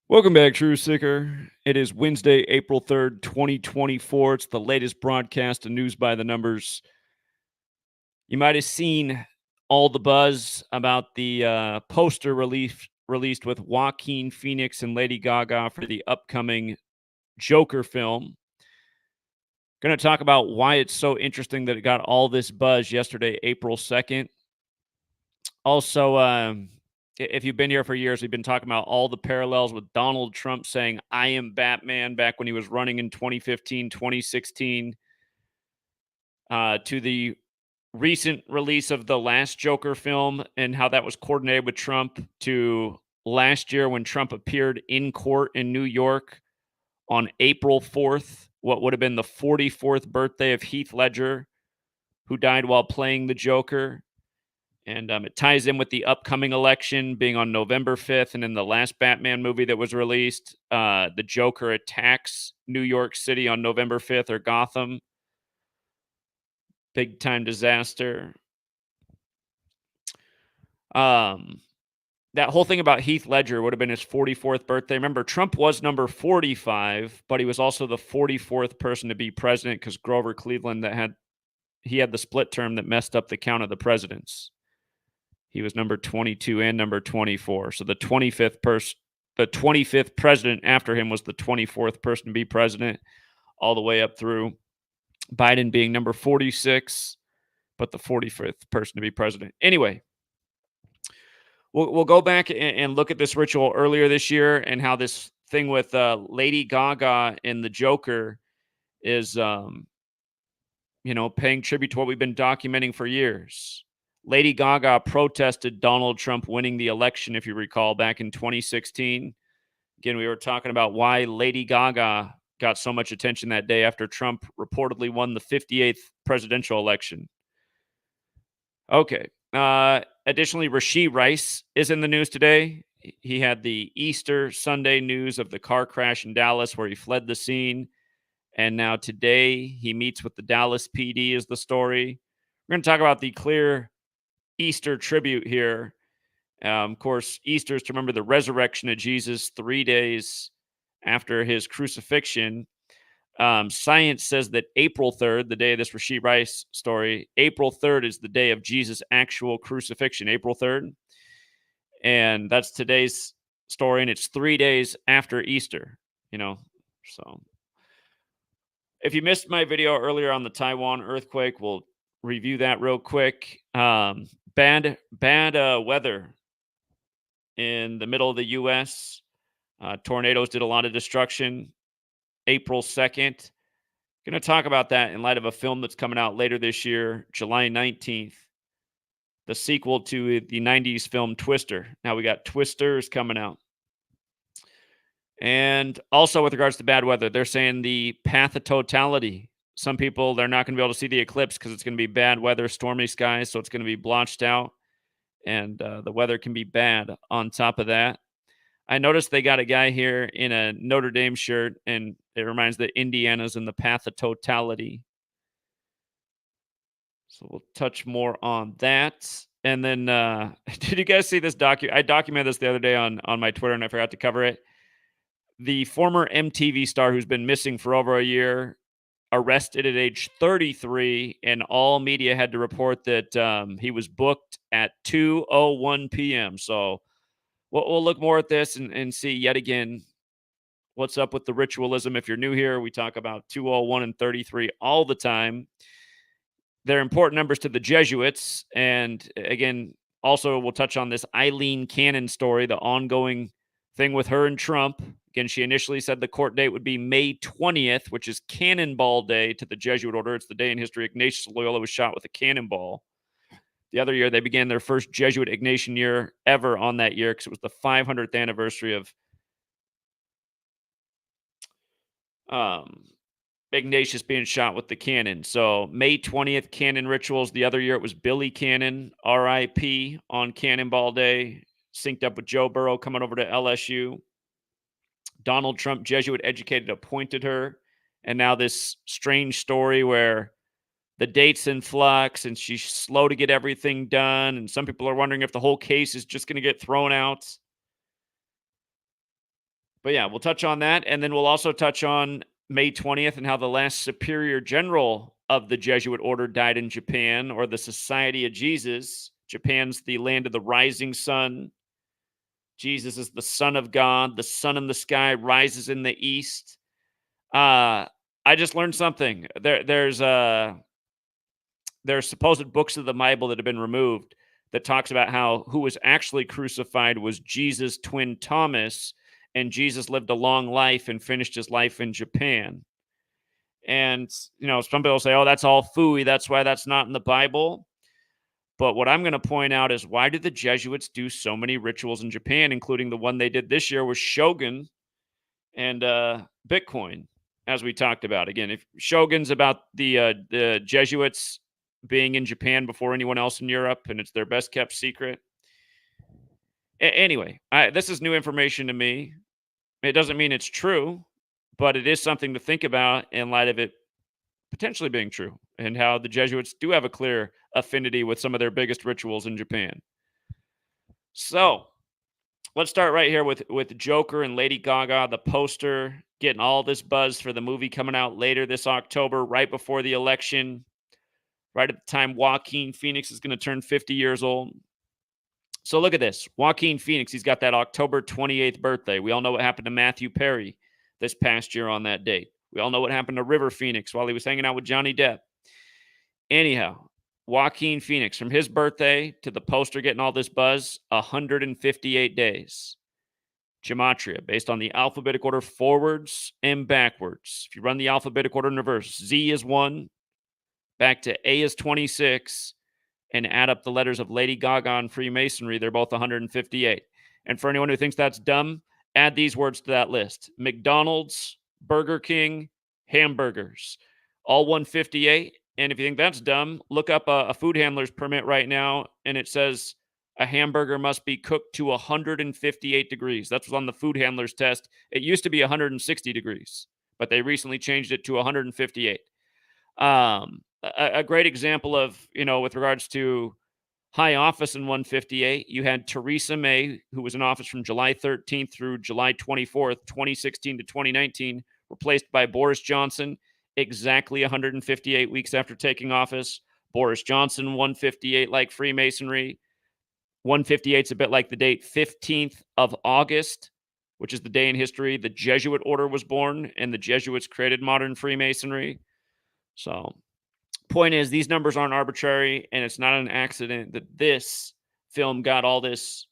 Welcome back, True Seeker. It is Wednesday, April 3rd, 2024. It's the latest broadcast of News by the Numbers. You might have seen all the buzz about the poster released with Joaquin Phoenix and Lady Gaga for the upcoming Joker film. Going to talk about why it's so interesting that it got all this buzz yesterday, April 2nd. Also, if you've been here for years, we've been talking about all the parallels with Donald Trump saying, I am Batman, back when he was running in 2015, 2016, to the recent release of the last Joker film and how that was coordinated with Trump, to last year when Trump appeared in court in New York on April 4th, what would have been the 44th birthday of Heath Ledger, who died while playing the Joker. And it ties in with the upcoming election being on November 5th. And in the last Batman movie that was released, the Joker attacks New York City on November 5th, or Gotham. Big time disaster. That whole thing about Heath Ledger would have been his 44th birthday. Remember, Trump was number 45, but he was also the 44th person to be president because Grover Cleveland had the split term that messed up the count of the presidents. He was number 22 and number 24. So the 25th president after him was the 24th person to be president, all the way up through Biden being number 46, but the 45th person to be president. Anyway, we'll go back and look at this ritual earlier this year and how this thing with Lady Gaga and the Joker is, paying tribute to what we've been documenting for years. Lady Gaga protested Donald Trump winning the election, if you recall, back in 2016. Again, we were talking about why Lady Gaga got so much attention that day after Trump reportedly won the 58th presidential election. Okay. Additionally, Rashee Rice is in the news today. He had the Easter Sunday news of the car crash in Dallas where he fled the scene. And now today he meets with the Dallas PD is the story. We're going to talk about the clear Easter tribute here. Of course, Easter is to remember the resurrection of Jesus 3 days after his crucifixion. Science says that April 3rd, the day of this Rashee Rice story, April 3rd is the day of Jesus' actual crucifixion, April 3rd. And that's today's story, and it's 3 days after Easter, So if you missed my video earlier on the Taiwan earthquake, we'll review that real quick. Bad weather in the middle of the U.S. Tornadoes did a lot of destruction. April 2nd. Going to talk about that in light of a film that's coming out later this year, July 19th. The sequel to the 90s film Twister. Now we got Twisters coming out. And also with regards to bad weather, they're saying the path of totality. Some people, they're not going to be able to see the eclipse because it's going to be bad weather, stormy skies, so it's going to be blotched out. And the weather can be bad on top of that. I noticed they got a guy here in a Notre Dame shirt, and it reminds that Indiana's in the path of totality. So we'll touch more on that. And then, did you guys see this I documented this the other day on my Twitter, and I forgot to cover it. The former MTV star who's been missing for over a year, arrested at age 33, and all media had to report that he was booked at 2:01 p.m. So we'll look more at this and see yet again what's up with the ritualism. If you're new here, we talk about 2:01 and 33 all the time. They're important numbers to the Jesuits. And again, also we'll touch on this Aileen Cannon story, the ongoing thing with her and Trump. Again, she initially said the court date would be May 20th, which is Cannonball Day to the Jesuit order. It's the day in history Ignatius Loyola was shot with a cannonball. The other year, they began their first Jesuit Ignatian year ever on that year because it was the 500th anniversary of Ignatius being shot with the cannon. So May 20th, cannon rituals. The other year, it was Billy Cannon, R.I.P. on Cannonball Day, synced up with Joe Burrow coming over to LSU. Donald Trump, Jesuit educated, appointed her. And now this strange story where the date's in flux and she's slow to get everything done. And some people are wondering if the whole case is just going to get thrown out. But yeah, we'll touch on that. And then we'll also touch on May 20th and how the last superior general of the Jesuit order died in Japan, or the Society of Jesus. Japan's the land of the rising sun. Jesus is the Son of God. The sun in the sky rises in the east. I just learned something. There's supposed books of the Bible that have been removed that talks about how who was actually crucified was Jesus' twin Thomas, and Jesus lived a long life and finished his life in Japan. And, some people say, oh, that's all phooey. That's why that's not in the Bible. But what I'm going to point out is, why did the Jesuits do so many rituals in Japan, including the one they did this year with Shogun and Bitcoin, as we talked about. Again, if Shogun's about the Jesuits being in Japan before anyone else in Europe, and it's their best kept secret. Anyway, this is new information to me. It doesn't mean it's true, but it is something to think about in light of it potentially being true, and how the Jesuits do have a clear affinity with some of their biggest rituals in Japan. So let's start right here with Joker and Lady Gaga, the poster, getting all this buzz for the movie coming out later this October, right before the election, right at the time Joaquin Phoenix is going to turn 50 years old. So look at this. Joaquin Phoenix, he's got that October 28th birthday. We all know what happened to Matthew Perry this past year on that date. We all know what happened to River Phoenix while he was hanging out with Johnny Depp. Anyhow, Joaquin Phoenix, from his birthday to the poster getting all this buzz, 158 days. Gematria, based on the alphabetic order forwards and backwards. If you run the alphabetic order in reverse, Z is 1, back to A is 26, and add up the letters of Lady Gaga and Freemasonry, they're both 158. And for anyone who thinks that's dumb, add these words to that list: McDonald's, Burger King, hamburgers, all 158. And if you think that's dumb, look up a food handler's permit right now, and it says a hamburger must be cooked to 158 degrees. That's what's on the food handler's test. It used to be 160 degrees, but they recently changed it to 158. A great example of, with regards to high office in 158, you had Theresa May, who was in office from July 13th through July 24th, 2016 to 2019, replaced by Boris Johnson, exactly 158 weeks after taking office. Boris Johnson, 158, like Freemasonry. 158 is a bit like the date 15th of August, which is the day in history the Jesuit order was born, and the Jesuits created modern Freemasonry. So, point is, these numbers aren't arbitrary, and it's not an accident that this film got all this,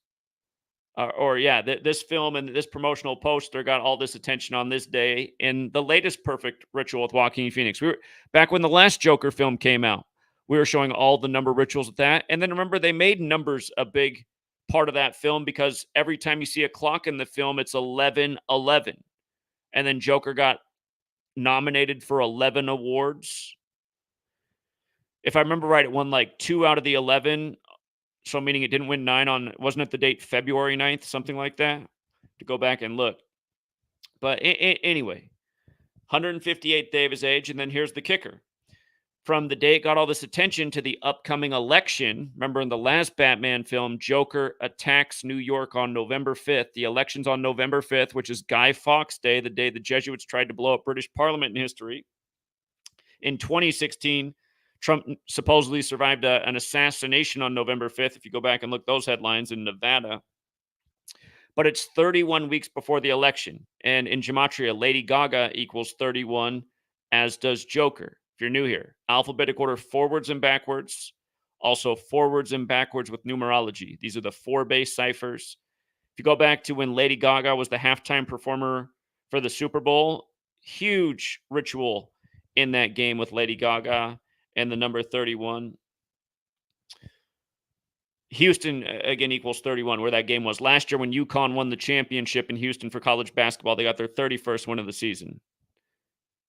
this film and this promotional poster got all this attention on this day in the latest Perfect Ritual with Joaquin Phoenix. We were back when the last Joker film came out. We were showing all the number rituals with that. And then remember, they made numbers a big part of that film, because every time you see a clock in the film, it's 11:11. And then Joker got nominated for 11 awards. If I remember right, it won like 2 out of the 11. So meaning it didn't win 9 wasn't it the date February 9th, something like that? To go back and look. But anyway, 158th day of his age. And then here's the kicker. From the day it got all this attention to the upcoming election, remember in the last Batman film, Joker attacks New York on November 5th. The election's on November 5th, which is Guy Fawkes Day, the day the Jesuits tried to blow up British Parliament in history. In 2016, Trump supposedly survived an assassination on November 5th, if you go back and look those headlines, in Nevada. But it's 31 weeks before the election. And in Gematria, Lady Gaga equals 31, as does Joker. If you're new here, alphabetic order forwards and backwards, also forwards and backwards with numerology. These are the 4 base ciphers. If you go back to when Lady Gaga was the halftime performer for the Super Bowl, huge ritual in that game with Lady Gaga and the number 31. Houston, again, equals 31, where that game was last year when UConn won the championship in Houston for college basketball. They got their 31st win of the season.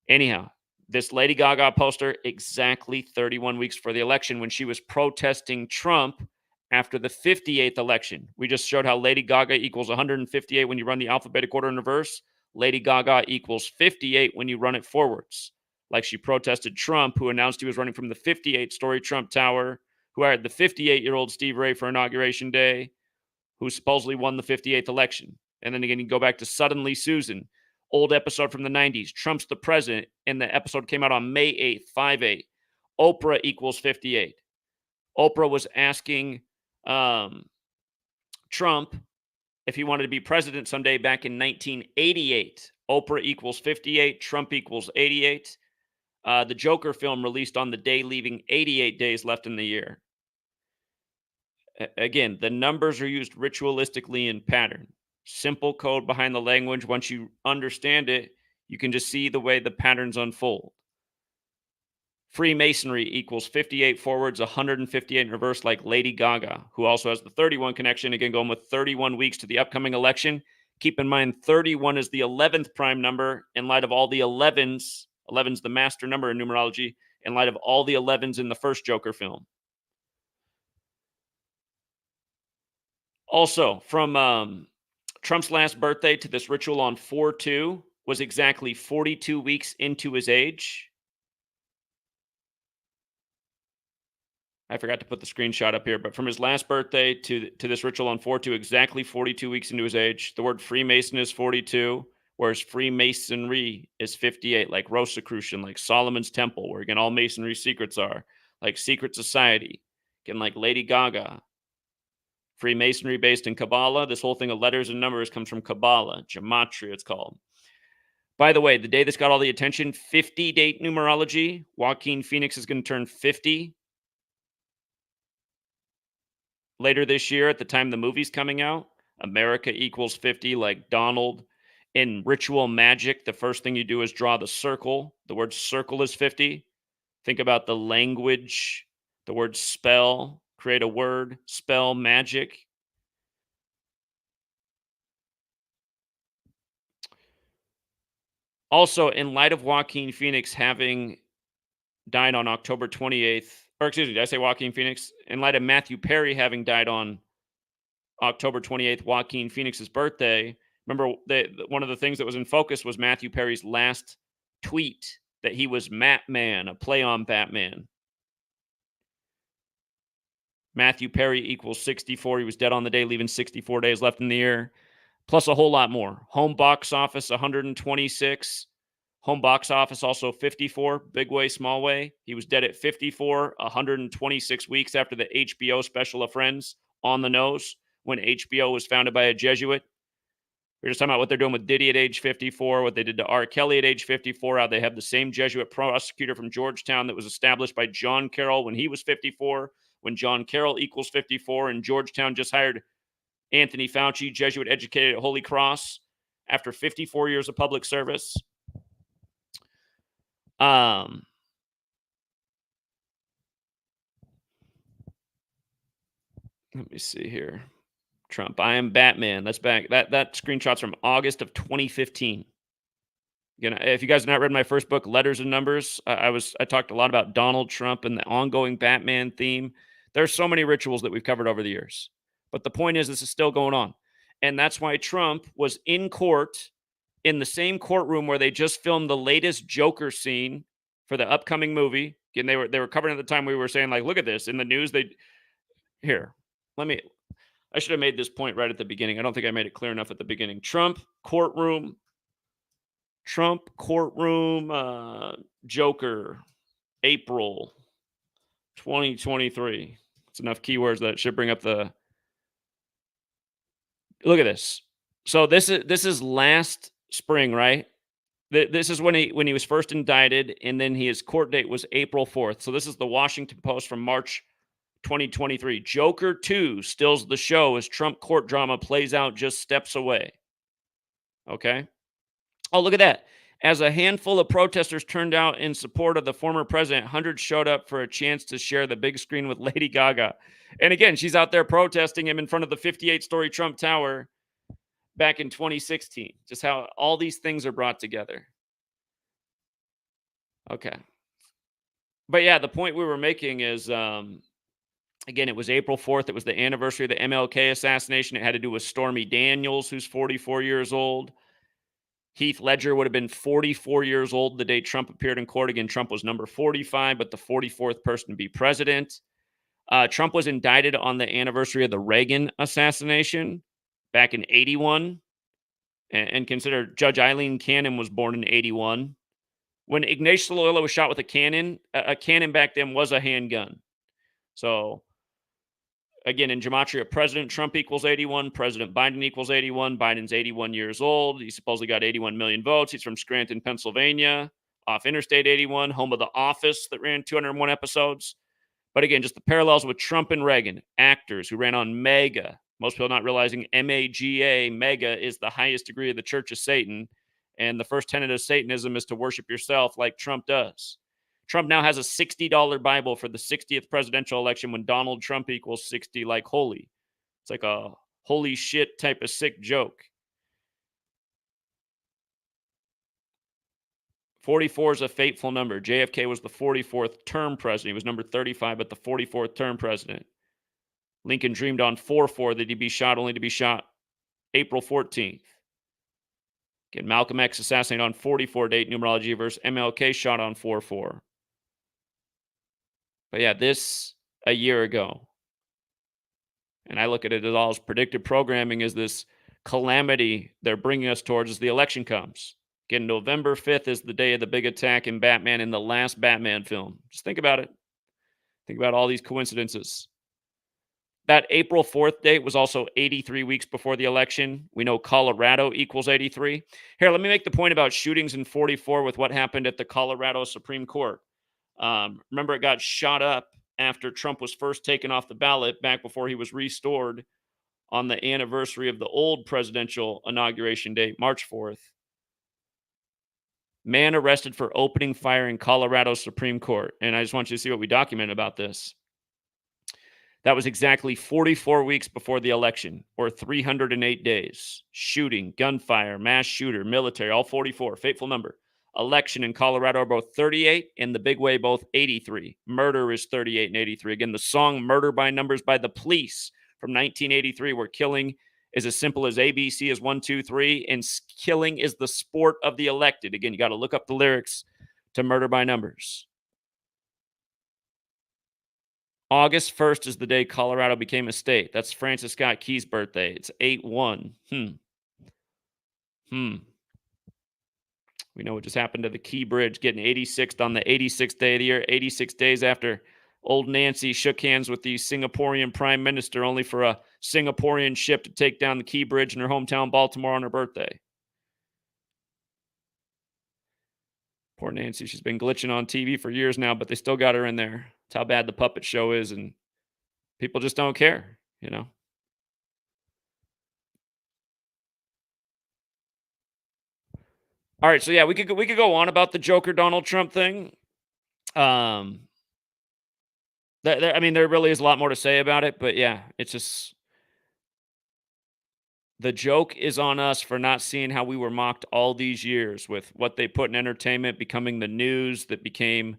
Anyhow, this Lady Gaga poster, exactly 31 weeks for the election, when she was protesting Trump after the 58th election. We just showed how Lady Gaga equals 158 when you run the alphabetic order in reverse. Lady Gaga equals 58 when you run it forwards. Like she protested Trump, who announced he was running from the 58-story Trump Tower, who hired the 58-year-old Steve Ray for Inauguration Day, who supposedly won the 58th election. And then again, you go back to Suddenly Susan, old episode from the 90s. Trump's the president, and the episode came out on May 8th, 5/8. Oprah equals 58. Oprah was asking Trump if he wanted to be president someday back in 1988. Oprah equals 58. Trump equals 88. The Joker film released on the day, leaving 88 days left in the year. Again, the numbers are used ritualistically in pattern. Simple code behind the language. Once you understand it, you can just see the way the patterns unfold. Freemasonry equals 58 forwards, 158 in reverse, like Lady Gaga, who also has the 31 connection. Again, going with 31 weeks to the upcoming election. Keep in mind, 31 is the 11th prime number in light of all the 11s. 11's the master number in numerology, in light of all the 11s in the first Joker film. Also, from Trump's last birthday to this ritual on 4/2 was exactly 42 weeks into his age. I forgot to put the screenshot up here, but from his last birthday to this ritual on 4/2, exactly 42 weeks into his age. The word Freemason is 42, whereas Freemasonry is 58, like Rosicrucian, like Solomon's Temple, where again all Masonry secrets are, like Secret Society, again like Lady Gaga. Freemasonry based in Kabbalah. This whole thing of letters and numbers comes from Kabbalah, Gematria it's called. By the way, the day this got all the attention, 50 date numerology. Joaquin Phoenix is going to turn 50 later this year at the time the movie's coming out. America equals 50, like Donald. In ritual magic, the first thing you do is draw the circle. The word circle is 50. Think about the language, the word spell, create a word, spell, magic. Also, in light of Joaquin Phoenix having died on October 28th, or excuse me, did I say Joaquin Phoenix? In light of Matthew Perry having died on October 28th, Joaquin Phoenix's birthday, remember one of the things that was in focus was Matthew Perry's last tweet that he was Matman, a play on Batman. Matthew Perry equals 64. He was dead on the day, leaving 64 days left in the year, plus a whole lot more. Home box office, 126. Home box office, also 54. Big way, small way. He was dead at 54, 126 weeks after the HBO special of Friends, on the nose, when HBO was founded by a Jesuit. We're just talking about what they're doing with Diddy at age 54, what they did to R. Kelly at age 54, how they have the same Jesuit prosecutor from Georgetown that was established by John Carroll when he was 54, when John Carroll equals 54, and Georgetown just hired Anthony Fauci, Jesuit educated at Holy Cross, after 54 years of public service. Let me see here. Trump, I am Batman. That's back. That screenshot's from August of 2015. Again, if you guys have not read my first book, Letters and Numbers, I talked a lot about Donald Trump and the ongoing Batman theme. There's so many rituals that we've covered over the years. But the point is, this is still going on. And that's why Trump was in court, in the same courtroom where they just filmed the latest Joker scene for the upcoming movie. Again, they were covering at the time we were saying, like, look at this. In the news, I should have made this point right at the beginning. I don't think I made it clear enough at the beginning. Trump courtroom, Joker, April 2023. It's enough keywords that should bring up the. Look at this. So this is last spring, right? This is when he was first indicted, and then his court date was April 4th. So this is the Washington Post from March 2023. Joker 2 stills the show as Trump court drama plays out just steps away. Okay. Oh, look at that. As a handful of protesters turned out in support of the former president, hundreds showed up for a chance to share the big screen with Lady Gaga. And again, she's out there protesting him in front of the 58-story Trump Tower back in 2016. Just how all these things are brought together. Okay. But yeah, the point we were making is, again, it was April 4th. It was the anniversary of the MLK assassination. It had to do with Stormy Daniels, who's 44 years old. Heath Ledger would have been 44 years old the day Trump appeared in court. Again, Trump was number 45, but the 44th person to be president. Trump was indicted on the anniversary of the Reagan assassination back in 81. And consider Judge Aileen Cannon was born in 81. When Ignatius Loyola was shot with a cannon back then was a handgun. So, again, in Gematria, President Trump equals 81, President Biden equals 81. Biden's 81 years old. He supposedly got 81 million votes. He's from Scranton, Pennsylvania, off Interstate 81, home of The Office that ran 201 episodes. But again, just the parallels with Trump and Reagan, actors who ran on MAGA. Most people not realizing MAGA, mega, is the highest degree of the Church of Satan. And the first tenet of Satanism is to worship yourself like Trump does. Trump now has a $60 Bible for the 60th presidential election when Donald Trump equals 60 like holy. It's like a holy shit type of sick joke. 44 is a fateful number. JFK was the 44th term president. He was number 35, but the 44th term president. Lincoln dreamed on 4-4 that he'd be shot, only to be shot April 14th. Again, Malcolm X assassinated on 44 date numerology versus MLK shot on 4-4. But yeah, this a year ago. And I look at it as all as predictive programming is this calamity they're bringing us towards as the election comes. Again, November 5th is the day of the big attack in Batman in the last Batman film. Just think about it. Think about all these coincidences. That April 4th date was also 83 weeks before the election. We know Colorado equals 83. Here, let me make the point about shootings in 44 with what happened at the Colorado Supreme Court. Remember, it got shot up after Trump was first taken off the ballot back before he was restored on the anniversary of the old presidential inauguration date, March 4th. Man arrested for opening fire in Colorado Supreme Court. And I just want you to see what we documented about this. That was exactly 44 weeks before the election, or 308 days. Shooting, gunfire, mass shooter, military, all 44. Fateful number. Election in Colorado are both 38, and the big way, both 83. Murder is 38 and 83. Again, the song Murder by Numbers by the Police from 1983, where killing is as simple as ABC is 1, 2, 3, and killing is the sport of the elected. Again, you got to look up the lyrics to Murder by Numbers. August 1st is the day Colorado became a state. That's Francis Scott Key's birthday. It's 8-1. We know what just happened to the Key Bridge, getting 86th on the 86th day of the year, 86 days after old Nancy shook hands with the Singaporean prime minister, only for a Singaporean ship to take down the Key Bridge in her hometown, Baltimore, on her birthday. Poor Nancy. She's been glitching on TV for years now, but they still got her in there. That's how bad the puppet show is, and people just don't care, you know? All right, so yeah, we could go on about the Joker Donald Trump thing. I mean, there really is a lot more to say about it, but yeah, it's just the joke is on us for not seeing how we were mocked all these years with what they put in entertainment becoming the news that became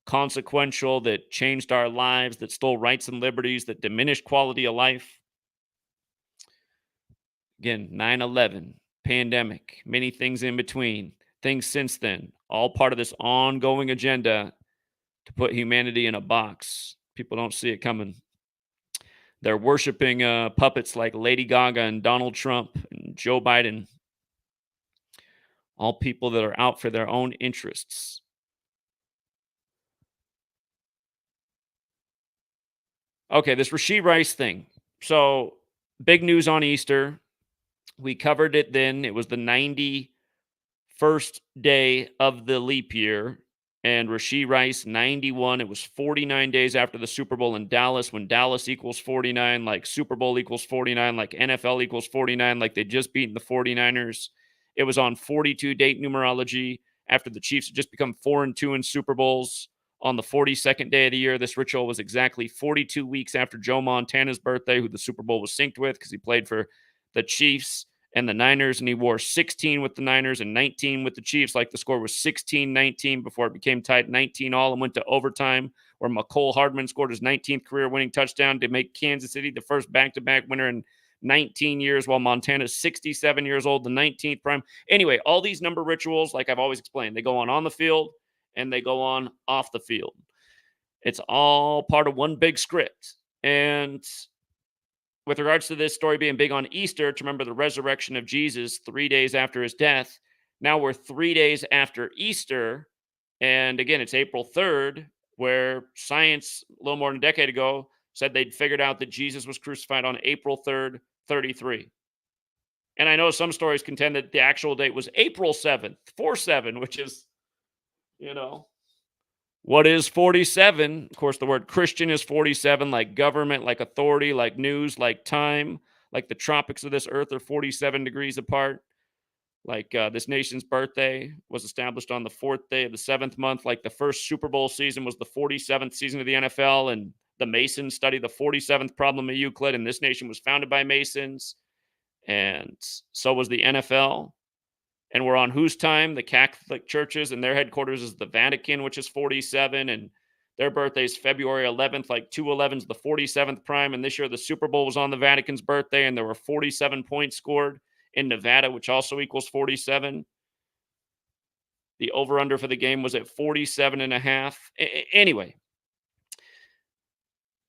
consequential, that changed our lives, that stole rights and liberties, that diminished quality of life. Again, 9/11, pandemic, many things in between, things since then, all part of this ongoing agenda to put humanity in a box. People don't see it coming. They're worshiping puppets like Lady Gaga and Donald Trump and Joe Biden, all people that are out for their own interests. Okay, this Rashee Rice thing. So, big news on Easter. We covered it then. It was the 91st day of the leap year. And Rashee Rice, 91. It was 49 days after the Super Bowl in Dallas, when Dallas equals 49, like Super Bowl equals 49, like NFL equals 49, like they just beaten the 49ers. It was on 42 date numerology after the Chiefs had just become 4-2 in Super Bowls. On the 42nd day of the year, this ritual was exactly 42 weeks after Joe Montana's birthday, who the Super Bowl was synced with because he played for the Chiefs and the Niners, and he wore 16 with the Niners and 19 with the Chiefs. Like the score was 16-19 before it became tied 19 all and went to overtime, where McCole Hardman scored his 19th career-winning touchdown to make Kansas City the first back-to-back winner in 19 years, while Montana's 67 years old, the 19th prime. Anyway, all these number rituals, like I've always explained, they go on the field and they go on off the field. It's all part of one big script. And with regards to this story being big on Easter, to remember the resurrection of Jesus 3 days after his death, now we're 3 days after Easter. And again, it's April 3rd, where science, a little more than a decade ago, said they'd figured out that Jesus was crucified on April 3rd, 33. And I know some stories contend that the actual date was April 7th, 47, which is, you know, what is 47? Of course, the word Christian is 47, like government, like authority, like news, like time, like the tropics of this earth are 47 degrees apart. Like this nation's birthday was established on the 4th day of the 7th month. Like the first Super Bowl season was the 47th season of the NFL. And the Masons studied the 47th problem of Euclid. And this nation was founded by Masons. And so was the NFL. And we're on whose time? The Catholic churches, and their headquarters is the Vatican, which is 47. And their birthday is February 11th, like 211 is the 47th prime. And this year the Super Bowl was on the Vatican's birthday, and there were 47 points scored in Nevada, which also equals 47. The over-under for the game was at 47 and a half. Anyway,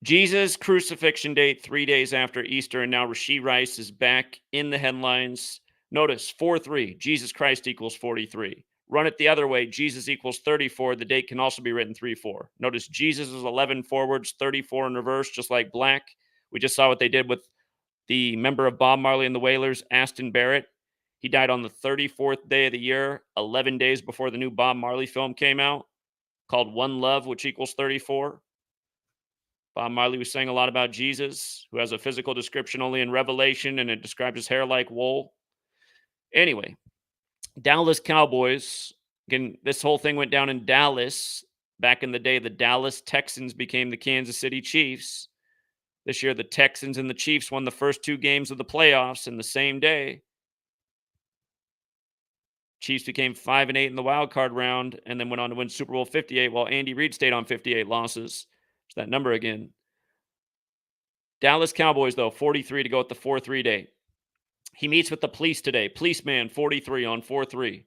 Jesus' crucifixion date 3 days after Easter, and now Rashee Rice is back in the headlines. Notice 4-3, Jesus Christ equals 43. Run it the other way, Jesus equals 34. The date can also be written 3-4. Notice Jesus is 11 forwards, 34 in reverse, just like black. We just saw what they did with the member of Bob Marley and the Wailers, Aston Barrett. He died on the 34th day of the year, 11 days before the new Bob Marley film came out, called One Love, which equals 34. Bob Marley was saying a lot about Jesus, who has a physical description only in Revelation, and it describes his hair like wool. Anyway, Dallas Cowboys. Again, this whole thing went down in Dallas. Back in the day, the Dallas Texans became the Kansas City Chiefs. This year, the Texans and the Chiefs won the first 2 games of the playoffs in the same day. Chiefs became 5-8 in the wild card round and then went on to win Super Bowl 58, while Andy Reid stayed on 58 losses. It's that number again. Dallas Cowboys, though, 43 to go at the 4-3 date. He meets with the police today. Policeman, 43 on 4-3.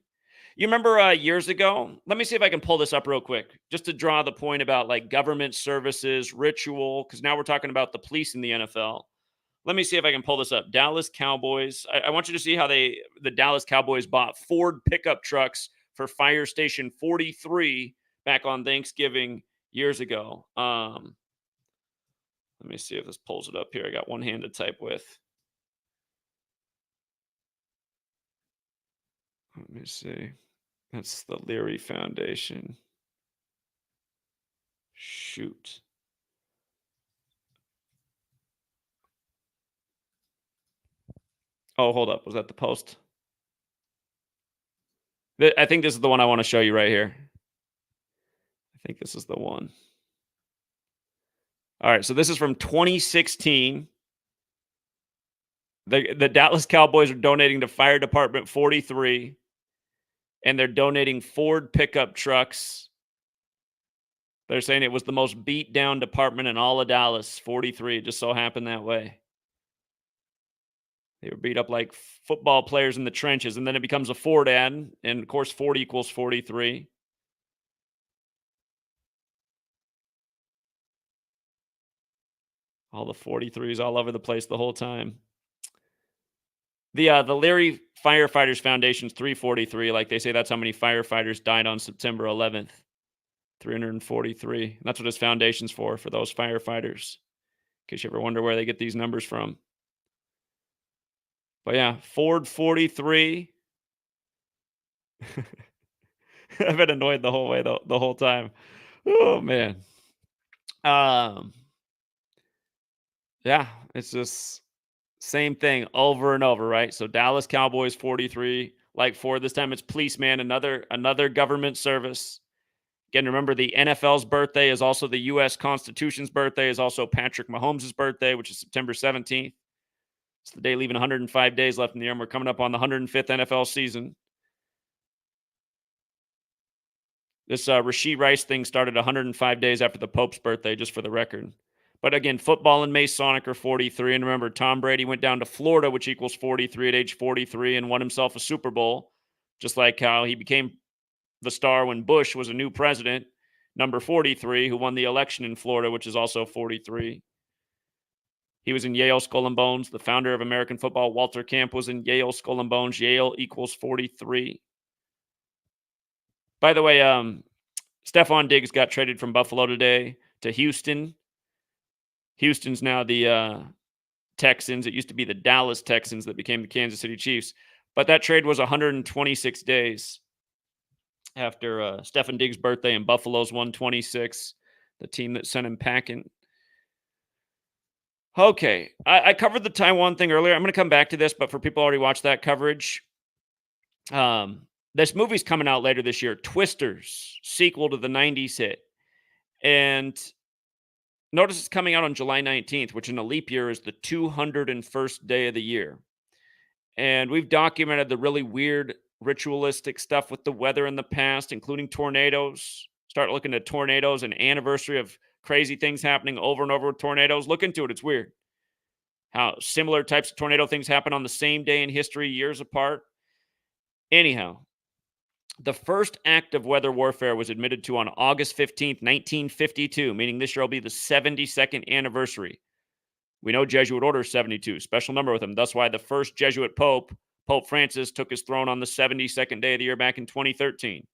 You remember years ago? Let me see if I can pull this up real quick, just to draw the point about like government services, ritual, because now we're talking about the police in the NFL. Let me see if I can pull this up. Dallas Cowboys. I want you to see how the Dallas Cowboys bought Ford pickup trucks for Fire Station 43 back on Thanksgiving years ago. Let me see if this pulls it up here. I got one hand to type with. Let me see. That's the Leary Foundation. Shoot. Oh, hold up. Was that the post? I think this is the one I want to show you right here. I think this is the one. All right, so this is from 2016. The Dallas Cowboys are donating to Fire Department 43, and they're donating Ford pickup trucks. They're saying it was the most beat down department in all of Dallas, 43. It just so happened that way. They were beat up like football players in the trenches, and then it becomes a Ford ad, and of course, 40 equals 43. All the 43s all over the place the whole time. The Leary Firefighters Foundation's 343. Like they say, that's how many firefighters died on September 11th. 343. And that's what his foundation's for those firefighters. In case you ever wonder where they get these numbers from. But yeah, Ford 43. I've been annoyed the whole way, the whole time. Oh, man. Yeah, it's just same thing over and over, right? So Dallas Cowboys 43, like Ford. This time it's policeman, another government service. Again, remember the NFL's birthday is also the U.S. Constitution's birthday, is also Patrick Mahomes' birthday, which is September 17th. It's the day leaving 105 days left in the year, and we're coming up on the 105th NFL season. This Rashee Rice thing started 105 days after the Pope's birthday, just for the record. But again, football and Masonic are 43. And remember, Tom Brady went down to Florida, which equals 43 at age 43, and won himself a Super Bowl, just like how he became the star when Bush was a new president, number 43, who won the election in Florida, which is also 43. He was in Yale Skull and Bones. The founder of American football, Walter Camp, was in Yale Skull and Bones. Yale equals 43. By the way, Stephon Diggs got traded from Buffalo today to Houston. Houston's now the Texans. It used to be the Dallas Texans that became the Kansas City Chiefs. But that trade was 126 days after Stephon Diggs' birthday, and Buffalo's 126, the team that sent him packing. Okay, I covered the Taiwan thing earlier. I'm going to come back to this, but for people who already watched that coverage, this movie's coming out later this year, Twisters, sequel to the 90s hit. And notice it's coming out on July 19th, which in a leap year is the 201st day of the year. And we've documented the really weird ritualistic stuff with the weather in the past, including tornadoes. Start looking at tornadoes, an anniversary of crazy things happening over and over with tornadoes. Look into it. It's weird how similar types of tornado things happen on the same day in history, years apart. Anyhow, the first act of weather warfare was admitted to on August 15th, 1952, meaning this year will be the 72nd anniversary. We know Jesuit Order is 72, special number with them. That's why the first Jesuit Pope, Pope Francis, took his throne on the 72nd day of the year back in 2013.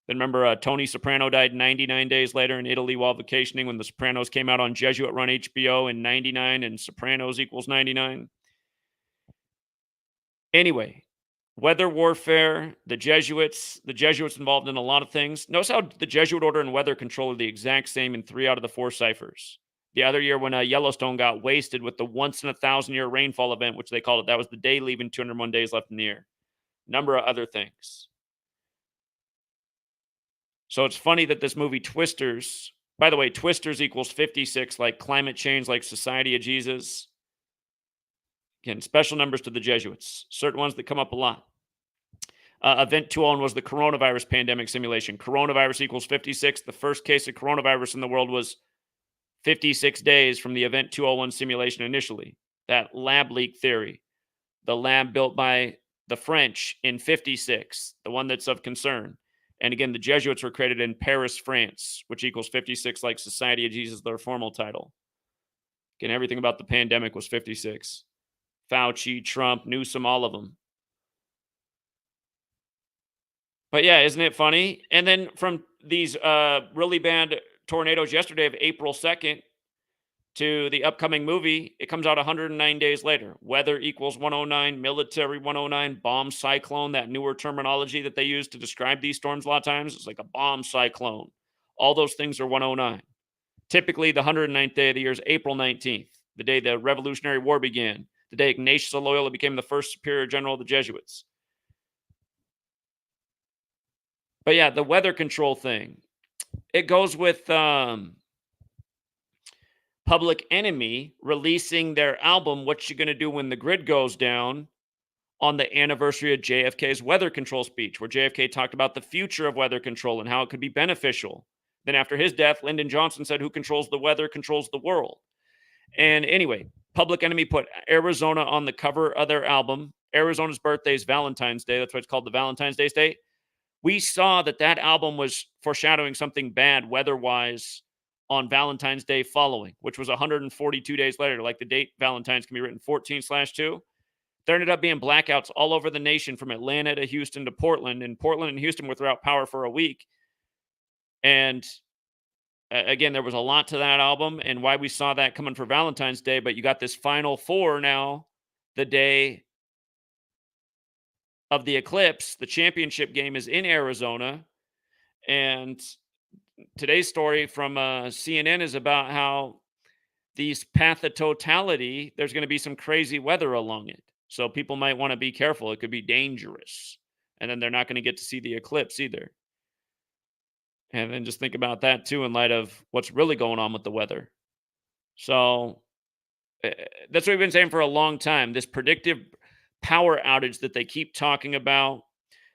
Then remember, Tony Soprano died 99 days later in Italy while vacationing when The Sopranos came out on Jesuit Run HBO in 99 and Sopranos equals 99. Anyway, weather warfare, the Jesuits involved in a lot of things. Notice how the Jesuit Order and weather control are the exact same in 3 out of the 4 ciphers. The other year when Yellowstone got wasted with the once-in-a-thousand-year rainfall event, which they called it, that was the day leaving 201 days left in the year. Number of other things. So it's funny that this movie Twisters, by the way, Twisters equals 56, like climate change, like Society of Jesus. Again, special numbers to the Jesuits, certain ones that come up a lot. Event 201 was the coronavirus pandemic simulation. Coronavirus equals 56. The first case of coronavirus in the world was 56 days from the Event 201 simulation initially. That lab leak theory, the lab built by the French in 56, the one that's of concern. And again, the Jesuits were created in Paris, France, which equals 56, like Society of Jesus, their formal title. Again, everything about the pandemic was 56. Fauci, Trump, Newsom, all of them. But yeah, isn't it funny? And then from these really bad tornadoes yesterday of April 2nd to the upcoming movie, it comes out 109 days later. Weather equals 109, military 109, bomb cyclone, that newer terminology that they use to describe these storms a lot of times. It's like a bomb cyclone. All those things are 109. Typically, the 109th day of the year is April 19th, the day the Revolutionary War began, the day Ignatius of Loyola became the first superior general of the Jesuits. But yeah, the weather control thing, it goes with Public Enemy releasing their album, What You Gonna Do When the Grid Goes Down, on the anniversary of JFK's weather control speech, where JFK talked about the future of weather control and how it could be beneficial. Then after his death, Lyndon Johnson said, who controls the weather controls the world. And anyway, Public Enemy put Arizona on the cover of their album. Arizona's birthday is Valentine's Day. That's why it's called the Valentine's Day State. We saw that album was foreshadowing something bad weather-wise on Valentine's Day following, which was 142 days later. Like the date Valentine's can be written 14/2. There ended up being blackouts all over the nation from Atlanta to Houston to Portland. And Portland and Houston were without power for a week. And again, there was a lot to that album and why we saw that coming for Valentine's Day. But you got this Final Four now, the day of the eclipse. The championship game is in Arizona. And today's story from CNN is about how these path of totality, there's going to be some crazy weather along it. So people might want to be careful. It could be dangerous. And then they're not going to get to see the eclipse either. And then just think about that too in light of what's really going on with the weather. So that's what we've been saying for a long time. This predictive power outage that they keep talking about,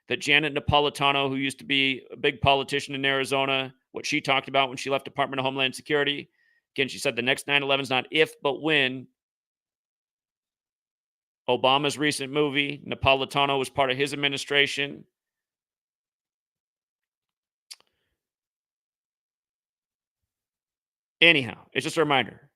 that Janet Napolitano, who used to be a big politician in Arizona, what she talked about when she left Department of Homeland Security. Again, she said the next 9/11 is not if, but when. Obama's recent movie, Napolitano was part of his administration. Anyhow, it's just a reminder.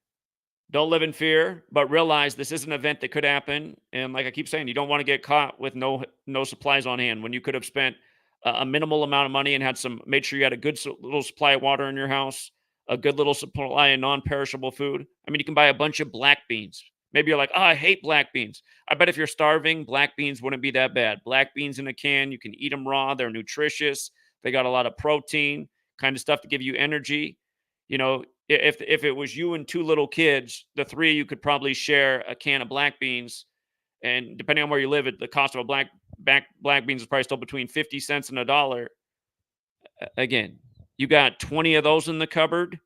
Don't live in fear, but realize this is an event that could happen. And like I keep saying, you don't want to get caught with no supplies on hand when you could have spent a minimal amount of money and had some. Made sure you had a good little supply of water in your house, a good little supply of non-perishable food. I mean, you can buy a bunch of black beans. Maybe you're like, oh, I hate black beans. I bet if you're starving, black beans wouldn't be that bad. Black beans in a can, you can eat them raw. They're nutritious. They got a lot of protein, kind of stuff to give you energy. You know, if it was you and two little kids, the three of you could probably share a can of black beans, and depending on where you live, the cost of a black beans is probably still between 50 cents and $1. Again, you got 20 of those in the cupboard.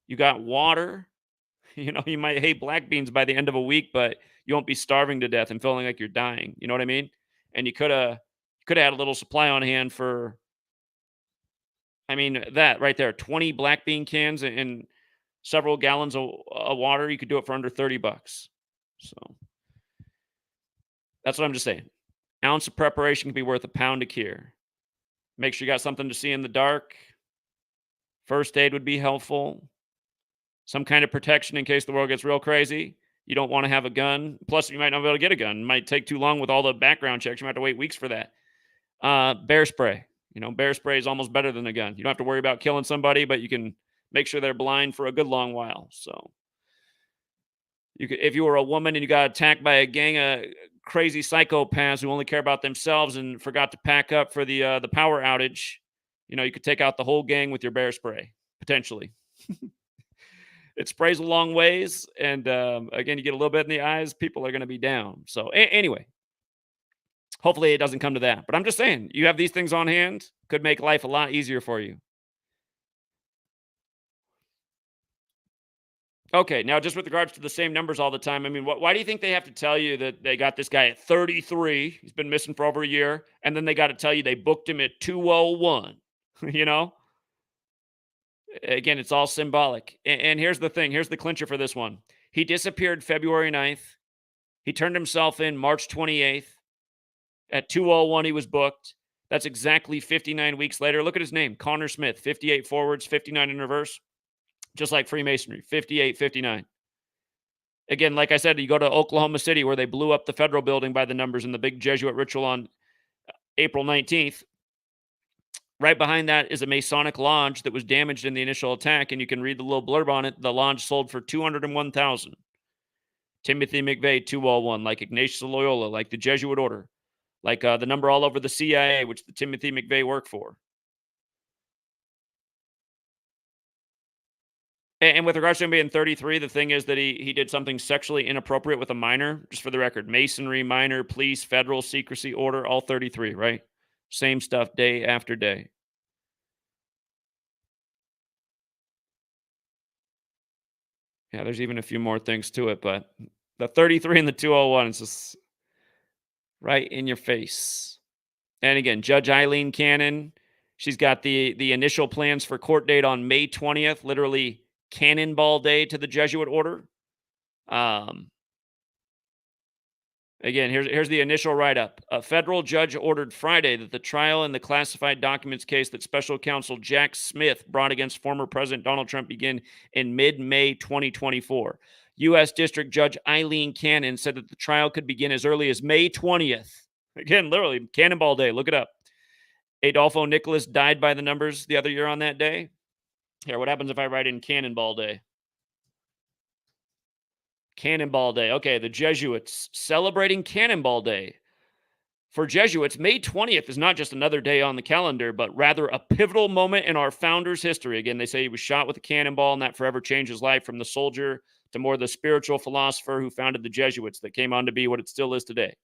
You got water. You know, you might hate black beans by the end of a week, but you won't be starving to death and feeling like you're dying. You know what I mean? And you could have had a little supply on hand for. I mean, that right there, 20 black bean cans and several gallons of water. You could do it for under $30. So that's what I'm just saying. Ounce of preparation can be worth a pound of cure. Make sure you got something to see in the dark. First aid would be helpful. Some kind of protection in case the world gets real crazy. You don't want to have a gun. Plus, you might not be able to get a gun. It might take too long with all the background checks. You might have to wait weeks for that. Bear spray. You know, bear spray is almost better than a gun. You don't have to worry about killing somebody, but you can make sure they're blind for a good long while. So, if you were a woman and you got attacked by a gang of crazy psychopaths who only care about themselves and forgot to pack up for the power outage, you know, you could take out the whole gang with your bear spray potentially. It sprays a long ways, and again, you get a little bit in the eyes, people are going to be down. So anyway, hopefully it doesn't come to that. But I'm just saying, you have these things on hand, could make life a lot easier for you. Okay, now just with regards to the same numbers all the time, I mean, why do you think they have to tell you that they got this guy at 33? He's been missing for over a year, and then they got to tell you they booked him at 201. You know, again, it's all symbolic. And here's the thing: here's the clincher for this one. He disappeared February 9th. He turned himself in March 28th. At 201, he was booked. That's exactly 59 weeks later. Look at his name, Connor Smith, 58 forwards, 59 in reverse. Just like Freemasonry, 58, 59. Again, like I said, you go to Oklahoma City where they blew up the federal building by the numbers in the big Jesuit ritual on April 19th. Right behind that is a Masonic lodge that was damaged in the initial attack, and you can read the little blurb on it. The lodge sold for $201,000. Timothy McVeigh, 201, like Ignatius of Loyola, like the Jesuit order, like the number all over the CIA, which the Timothy McVeigh worked for. And with regards to him being 33, the thing is that he did something sexually inappropriate with a minor. Just for the record, Masonry, minor, police, federal, secrecy, order, all 33, right? Same stuff day after day. Yeah, there's even a few more things to it, but the 33 and the 201 is just right in your face. And again, Judge Aileen Cannon, she's got the initial plans for court date on May 20th, literally Cannonball Day to the Jesuit order. Again, here's the initial write-up. A federal judge ordered Friday that the trial in the classified documents case that special counsel Jack Smith brought against former President Donald Trump begin in mid-May 2024. U.S. District Judge Aileen Cannon said that the trial could begin as early as May 20th. Again, literally, Cannonball Day. Look it up. Adolfo Nicholas died by the numbers the other year on that day. Here, what happens if I write in Cannonball Day? Cannonball Day. Okay, the Jesuits celebrating Cannonball Day. For Jesuits, May 20th is not just another day on the calendar, but rather a pivotal moment in our founder's history. Again, they say he was shot with a cannonball, and that forever changed his life from the soldier to more the spiritual philosopher who founded the Jesuits that came on to be what it still is today.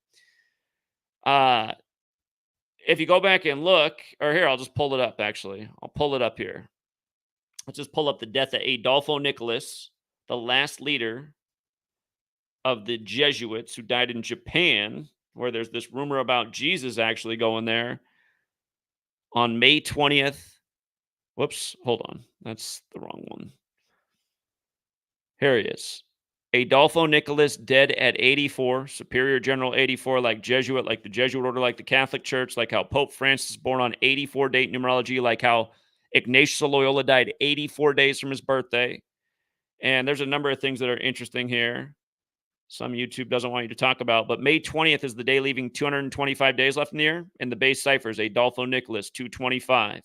If you go back and look, or here, I'll just pull it up, actually. I'll pull it up here. Let's just pull up the death of Adolfo Nicholas, the last leader of the Jesuits who died in Japan, where there's this rumor about Jesus actually going there on May 20th. Whoops, hold on. That's the wrong one. Here he is. Adolfo Nicholas, dead at 84, Superior General 84, like Jesuit, like the Jesuit order, like the Catholic Church, like how Pope Francis is born on 84 date numerology, like how Ignatius of Loyola died 84 days from his birthday. And there's a number of things that are interesting here. Some YouTube doesn't want you to talk about, but May 20th is the day leaving 225 days left in the year. And the base ciphers, Adolfo Nicholas, 225.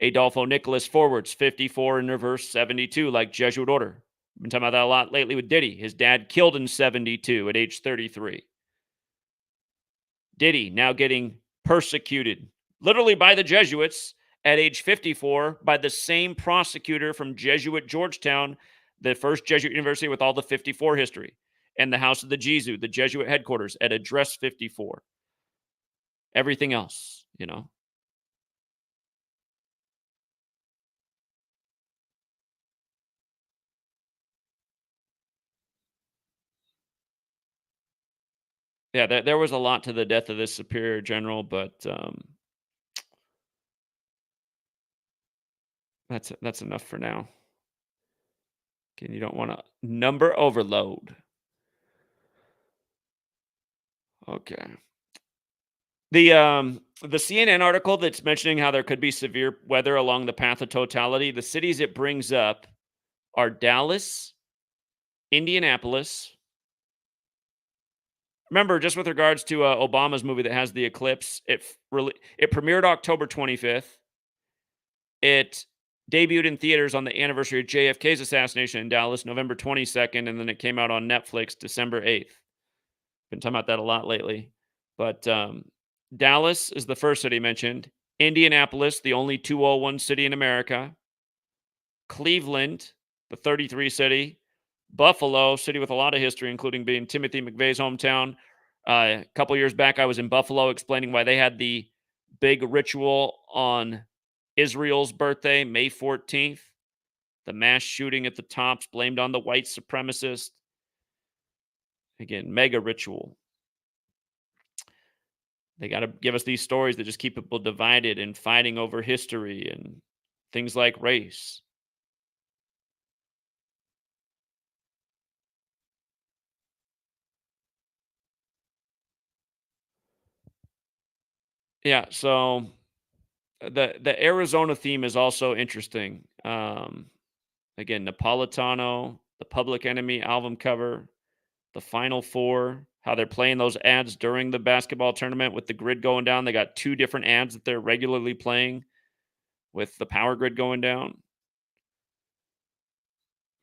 Adolfo Nicholas forwards, 54 in reverse, 72, like Jesuit order. I've been talking about that a lot lately with Diddy. His dad killed in 72 at age 33. Diddy now getting persecuted, literally by the Jesuits at age 54 by the same prosecutor from Jesuit Georgetown, the first Jesuit university with all the 54 history, and the House of the Jesu, the Jesuit headquarters at Address 54. Everything else, you know. Yeah, there was a lot to the death of this superior general, but that's enough for now. Again, you don't want to number overload. Okay. The CNN article that's mentioning how there could be severe weather along the path of totality, the cities it brings up are Dallas, Indianapolis. Remember, just with regards to Obama's movie that has the eclipse, it premiered October 25th. It debuted in theaters on the anniversary of JFK's assassination in Dallas, November 22nd, and then it came out on Netflix December 8th. Been talking about that a lot lately. But Dallas is the first city mentioned. Indianapolis, the only 201 city in America. Cleveland, the 33 city. Buffalo, city with a lot of history, including being Timothy McVeigh's hometown. A couple years back, I was in Buffalo explaining why they had the big ritual on Israel's birthday, May 14th. The mass shooting at the Tops blamed on the white supremacist. Again, mega ritual. They got to give us these stories that just keep people divided and fighting over history and things like race. Yeah, so the Arizona theme is also interesting. Again, Napolitano, the Public Enemy album cover, the Final Four, how they're playing those ads during the basketball tournament with the grid going down. They got two different ads that they're regularly playing with the power grid going down.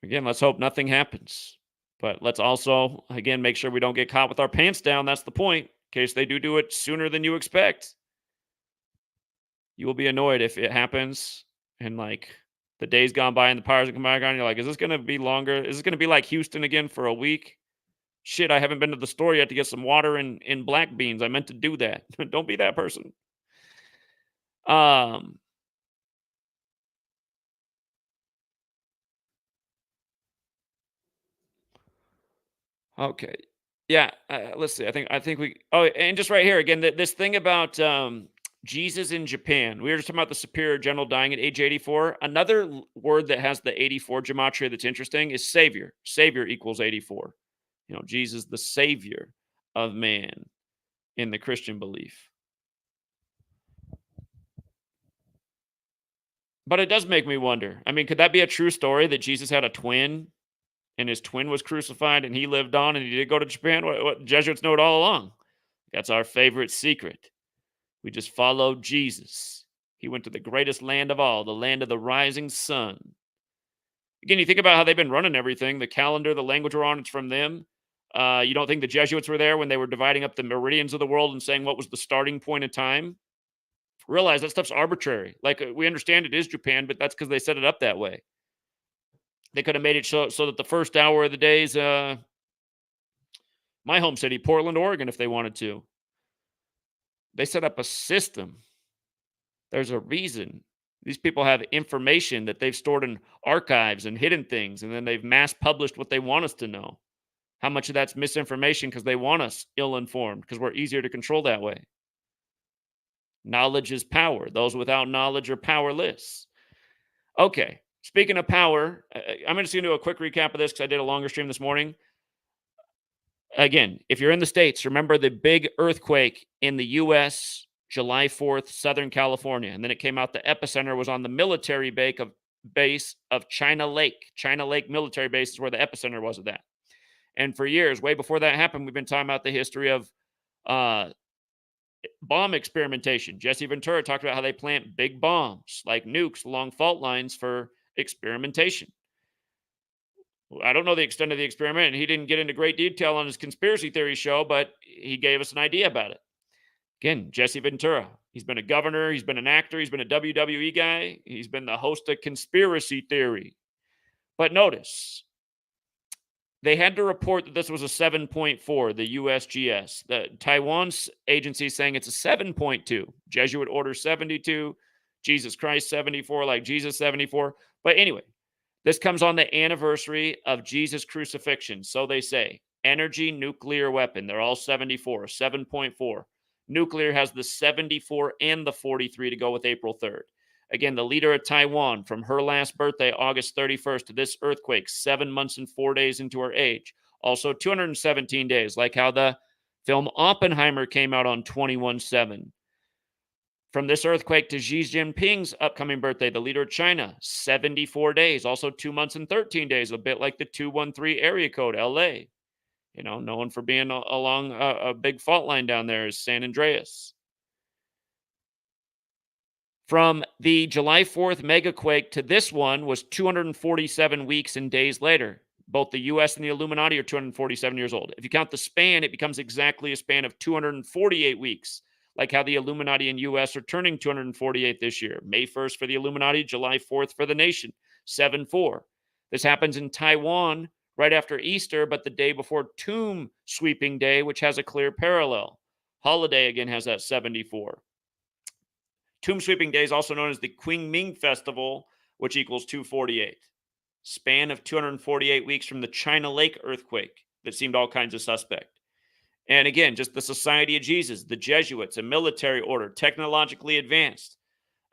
Again, let's hope nothing happens. But let's also, again, make sure we don't get caught with our pants down. That's the point. In case they do it sooner than you expect. You will be annoyed if it happens and like the days gone by and the powers come back on. You're like, is this going to be longer? Is this going to be like Houston again for a week? Shit, I haven't been to the store yet to get some water and black beans. I meant to do that. Don't be that person. Okay. Yeah, let's see. I think we. Oh, and just right here again, this thing about Jesus in Japan. We were just talking about the superior general dying at age 84. Another word that has the 84 gematria that's interesting is savior. Savior equals 84. You know, Jesus, the savior of man in the Christian belief. But it does make me wonder. I mean, could that be a true story that Jesus had a twin and his twin was crucified and he lived on and he did go to Japan? What Jesuits know it all along. That's our favorite secret. We just followed Jesus. He went to the greatest land of all, the land of the rising sun. Again, you think about how they've been running everything, the calendar, the language we're on, it's from them. You don't think the Jesuits were there when they were dividing up the meridians of the world and saying what was the starting point of time? Realize that stuff's arbitrary. Like, we understand it is Japan, but that's because they set it up that way. They could have made it so that the first hour of the day is my home city, Portland, Oregon, if they wanted to. They set up a system. There's a reason. These people have information that they've stored in archives and hidden things, and then they've mass published what they want us to know. How much of that's misinformation because they want us ill-informed because we're easier to control that way. Knowledge is power. Those without knowledge are powerless. Okay. Speaking of power, I'm just going to do a quick recap of this because I did a longer stream this morning. Again, if you're in the States, remember the big earthquake in the U.S., July 4th, Southern California. And then it came out the epicenter was on the military base base of China Lake. China Lake military base is where the epicenter was of that. And for years, way before that happened, we've been talking about the history of uh, bomb experimentation. Jesse Ventura talked about how they plant big bombs like nukes along fault lines for experimentation. I don't know the extent of the experiment, and he didn't get into great detail on his conspiracy theory show, but he gave us an idea about it. Again, Jesse Ventura. He's been a governor, he's been an actor, he's been a WWE guy, he's been the host of Conspiracy Theory. But notice, they had to report that this was a 7.4, the USGS. The Taiwan's agency is saying it's a 7.2. Jesuit Order 72, Jesus Christ 74, like Jesus 74. But anyway, this comes on the anniversary of Jesus' crucifixion. So they say. Energy nuclear weapon. They're all 74, 7.4. Nuclear has the 74 and the 43 to go with April 3rd. Again, the leader of Taiwan, from her last birthday, August 31st, to this earthquake, 7 months and 4 days into her age. Also 217 days, like how the film Oppenheimer came out on 21/7. From this earthquake to Xi Jinping's upcoming birthday, the leader of China, 74 days, also 2 months and 13 days, a bit like the 213 area code, LA. You know, known for being along a big fault line down there is San Andreas. From the July 4th megaquake to this one was 247 weeks and days later. Both the U.S. and the Illuminati are 247 years old. If you count the span, it becomes exactly a span of 248 weeks, like how the Illuminati and U.S. are turning 248 this year. May 1st for the Illuminati, July 4th for the nation, 7/4. This happens in Taiwan right after Easter, but the day before Tomb Sweeping Day, which has a clear parallel. Holiday, again, has that 74. Tomb Sweeping Day is also known as the Qingming Festival, which equals 248. Span of 248 weeks from the China Lake earthquake that seemed all kinds of suspect. And again, just the Society of Jesus, the Jesuits, a military order, technologically advanced.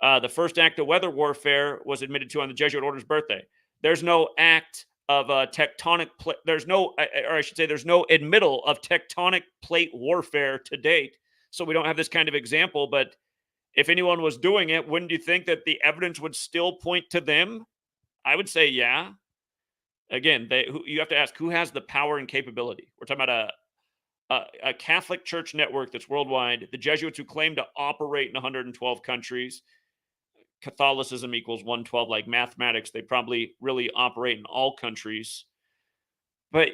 The first act of weather warfare was admitted to on the Jesuit order's birthday. There's no act of tectonic plate. There's no, or I should say, there's no admittal of tectonic plate warfare to date. So we don't have this kind of example, but if anyone was doing it, wouldn't you think that the evidence would still point to them? I would say, yeah. Again, you have to ask, who has the power and capability? We're talking about a Catholic Church network that's worldwide. The Jesuits who claim to operate in 112 countries. Catholicism equals 112, like mathematics. They probably really operate in all countries. But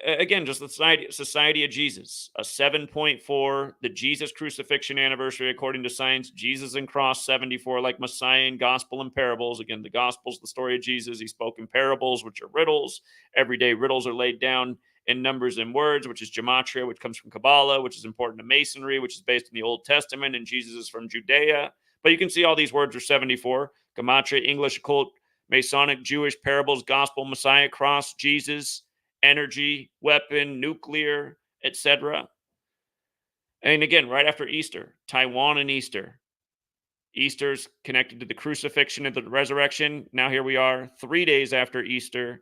again, just the Society of Jesus, a 7.4, the Jesus crucifixion anniversary, according to science, Jesus and cross 74, like Messiah and gospel and parables. Again, the gospel's the story of Jesus. He spoke in parables, which are riddles. Everyday riddles are laid down in numbers and words, which is gematria, which comes from Kabbalah, which is important to Masonry, which is based in the Old Testament, and Jesus is from Judea. But you can see all these words are 74. Gematria, English, occult, Masonic, Jewish, parables, gospel, Messiah, cross, Jesus, energy, weapon, nuclear, etc. And again, right after Easter, Taiwan and Easter. Easter's connected to the crucifixion and the resurrection. Now here we are, 3 days after Easter,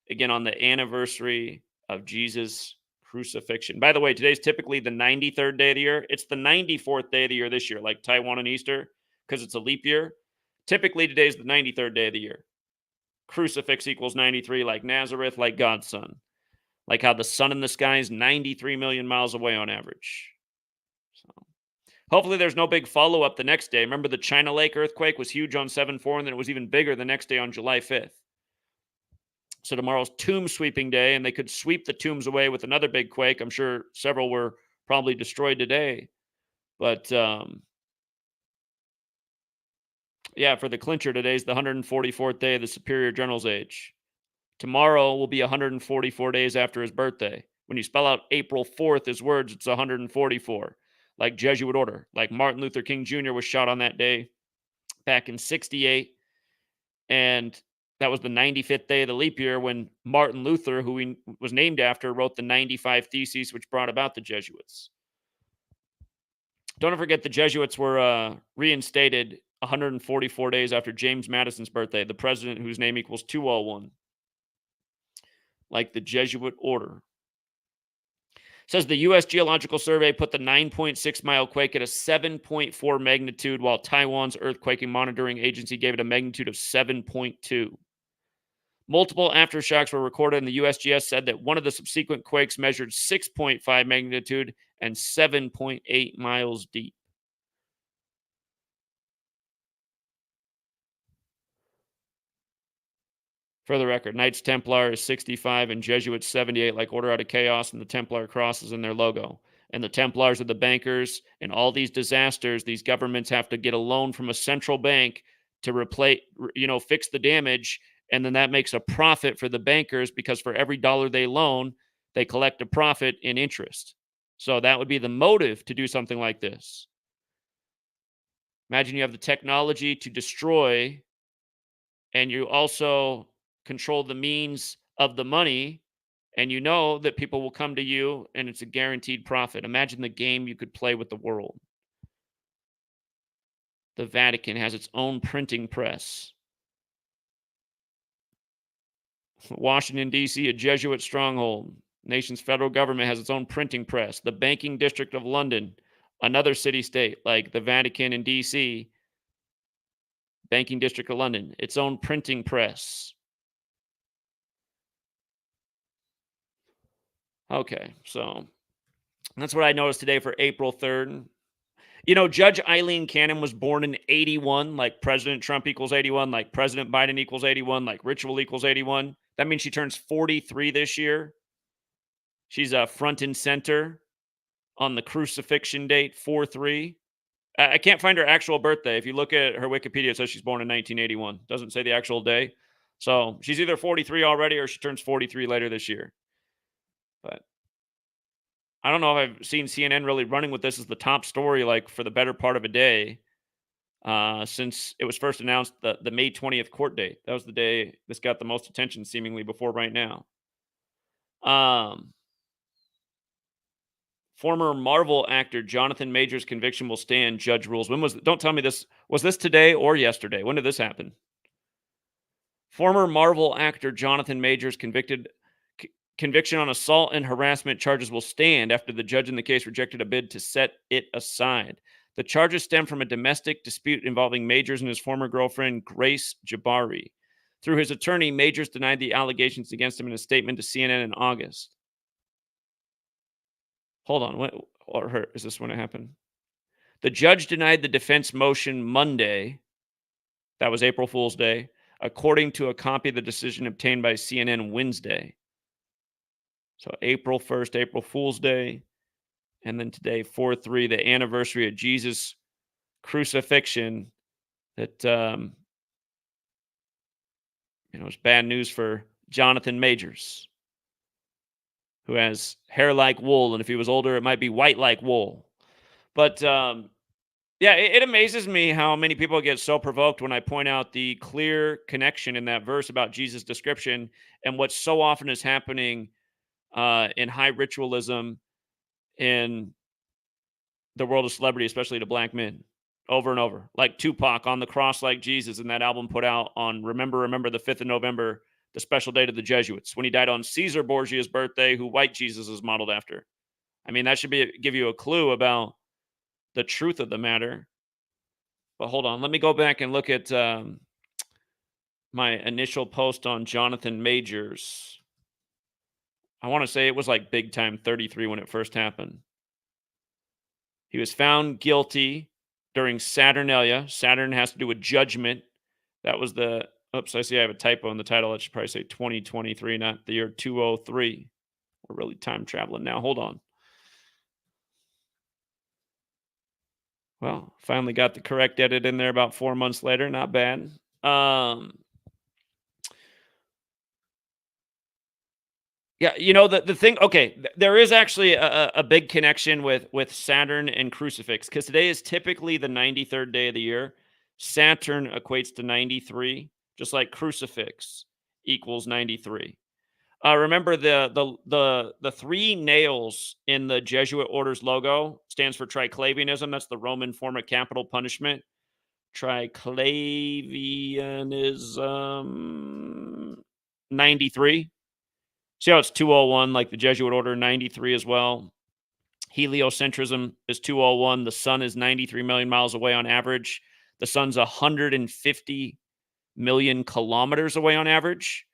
again on the anniversary of Jesus' crucifixion. By the way, today's typically the 93rd day of the year. It's the 94th day of the year this year, like Taiwan and Easter, because it's a leap year. Typically, today's the 93rd day of the year. Crucifix equals 93, like Nazareth, like God's son. Like how the sun in the sky is 93 million miles away on average. So hopefully there's no big follow-up the next day. Remember the China Lake earthquake was huge on 7/4, and then it was even bigger the next day on July 5th. So tomorrow's Tomb Sweeping Day, and they could sweep the tombs away with another big quake. I'm sure several were probably destroyed today. But yeah, for the clincher, today's the 144th day of the Superior General's age. Tomorrow will be 144 days after his birthday. When you spell out April 4th, his words, it's 144. Like Jesuit order. Like Martin Luther King Jr. was shot on that day back in 68. And that was the 95th day of the leap year when Martin Luther, who he was named after, wrote the 95 Theses, which brought about the Jesuits. Don't forget the Jesuits were reinstated 144 days after James Madison's birthday, the president whose name equals 201. Like the Jesuit order. Says the U.S. Geological Survey put the 9.6-mile quake at a 7.4 magnitude, while Taiwan's earthquake monitoring agency gave it a magnitude of 7.2. Multiple aftershocks were recorded, and the USGS said that one of the subsequent quakes measured 6.5 magnitude and 7.8 miles deep. For the record, Knights Templar is 65 and Jesuits 78, like Order Out of Chaos, and the Templar cross is in their logo. And the Templars are the bankers. In all these disasters, these governments have to get a loan from a central bank to fix the damage. And then that makes a profit for the bankers, because for every dollar they loan, they collect a profit in interest. So that would be the motive to do something like this. Imagine you have the technology to destroy, and you also control the means of the money, and you know that people will come to you, and it's a guaranteed profit. Imagine the game you could play with the world. The Vatican has its own printing press. Washington, D.C., a Jesuit stronghold. Nation's federal government has its own printing press. The banking district of London, another city-state like the Vatican and D.C., banking district of London, its own printing press. Okay, so that's what I noticed today for April 3rd. Judge Aileen Cannon was born in 81, like President Trump equals 81, like President Biden equals 81, like ritual equals 81. That means she turns 43 this year. She's front and center on the crucifixion date, 4/3. I can't find her actual birthday. If you look at her Wikipedia, it says she's born in 1981. Doesn't say the actual day. So she's either 43 already or she turns 43 later this year. But I don't know if I've seen CNN really running with this as the top story, like for the better part of a day, since it was first announced, the May 20th court date. That was the day this got the most attention, seemingly, before right now. Former Marvel actor Jonathan Majors' conviction will stand. Judge rules. When was? Don't tell me this. Was this today or yesterday? When did this happen? Former Marvel actor Jonathan Majors' conviction on assault and harassment charges will stand after the judge in the case rejected a bid to set it aside. The charges stem from a domestic dispute involving Majors and his former girlfriend, Grace Jabari. Through his attorney, Majors denied the allegations against him in a statement to CNN in August. Hold on. Is this when it happened? The judge denied the defense motion Monday. That was April Fool's Day, according to a copy of the decision obtained by CNN Wednesday. So April 1st, April Fool's Day, and then today, 4/3, the anniversary of Jesus' crucifixion. That it's bad news for Jonathan Majors, who has hair like wool, and if he was older, it might be white like wool. But yeah, it amazes me how many people get so provoked when I point out the clear connection in that verse about Jesus' description and what so often is happening in high ritualism in the world of celebrity, especially to black men, over and over. Like Tupac on the cross like Jesus in that album put out on Remember the 5th of November, the special date of the Jesuits, when he died on Caesar Borgia's birthday, who white Jesus is modeled after. I mean, that should give you a clue about the truth of the matter. But hold on, let me go back and look at my initial post on Jonathan Majors. I want to say it was like big time 33 when it first happened. He was found guilty during Saturnalia. Saturn has to do with judgment. That was the, oops, I see I have a typo in the title. That should probably say 2023, not the year 203. We're really time traveling now. Hold on. Well, finally got the correct edit in there about 4 months later. Not bad. Yeah, the thing, okay, there is actually a big connection with Saturn and crucifix, because today is typically the 93rd day of the year. Saturn equates to 93, just like crucifix equals 93. Remember the three nails in the Jesuit order's logo stands for triclavianism. That's the Roman form of capital punishment. Triclavianism 93. See how it's 201, like the Jesuit order, 93 as well. Heliocentrism is 201. The sun is 93 million miles away on average. The sun's 150 million kilometers away on average.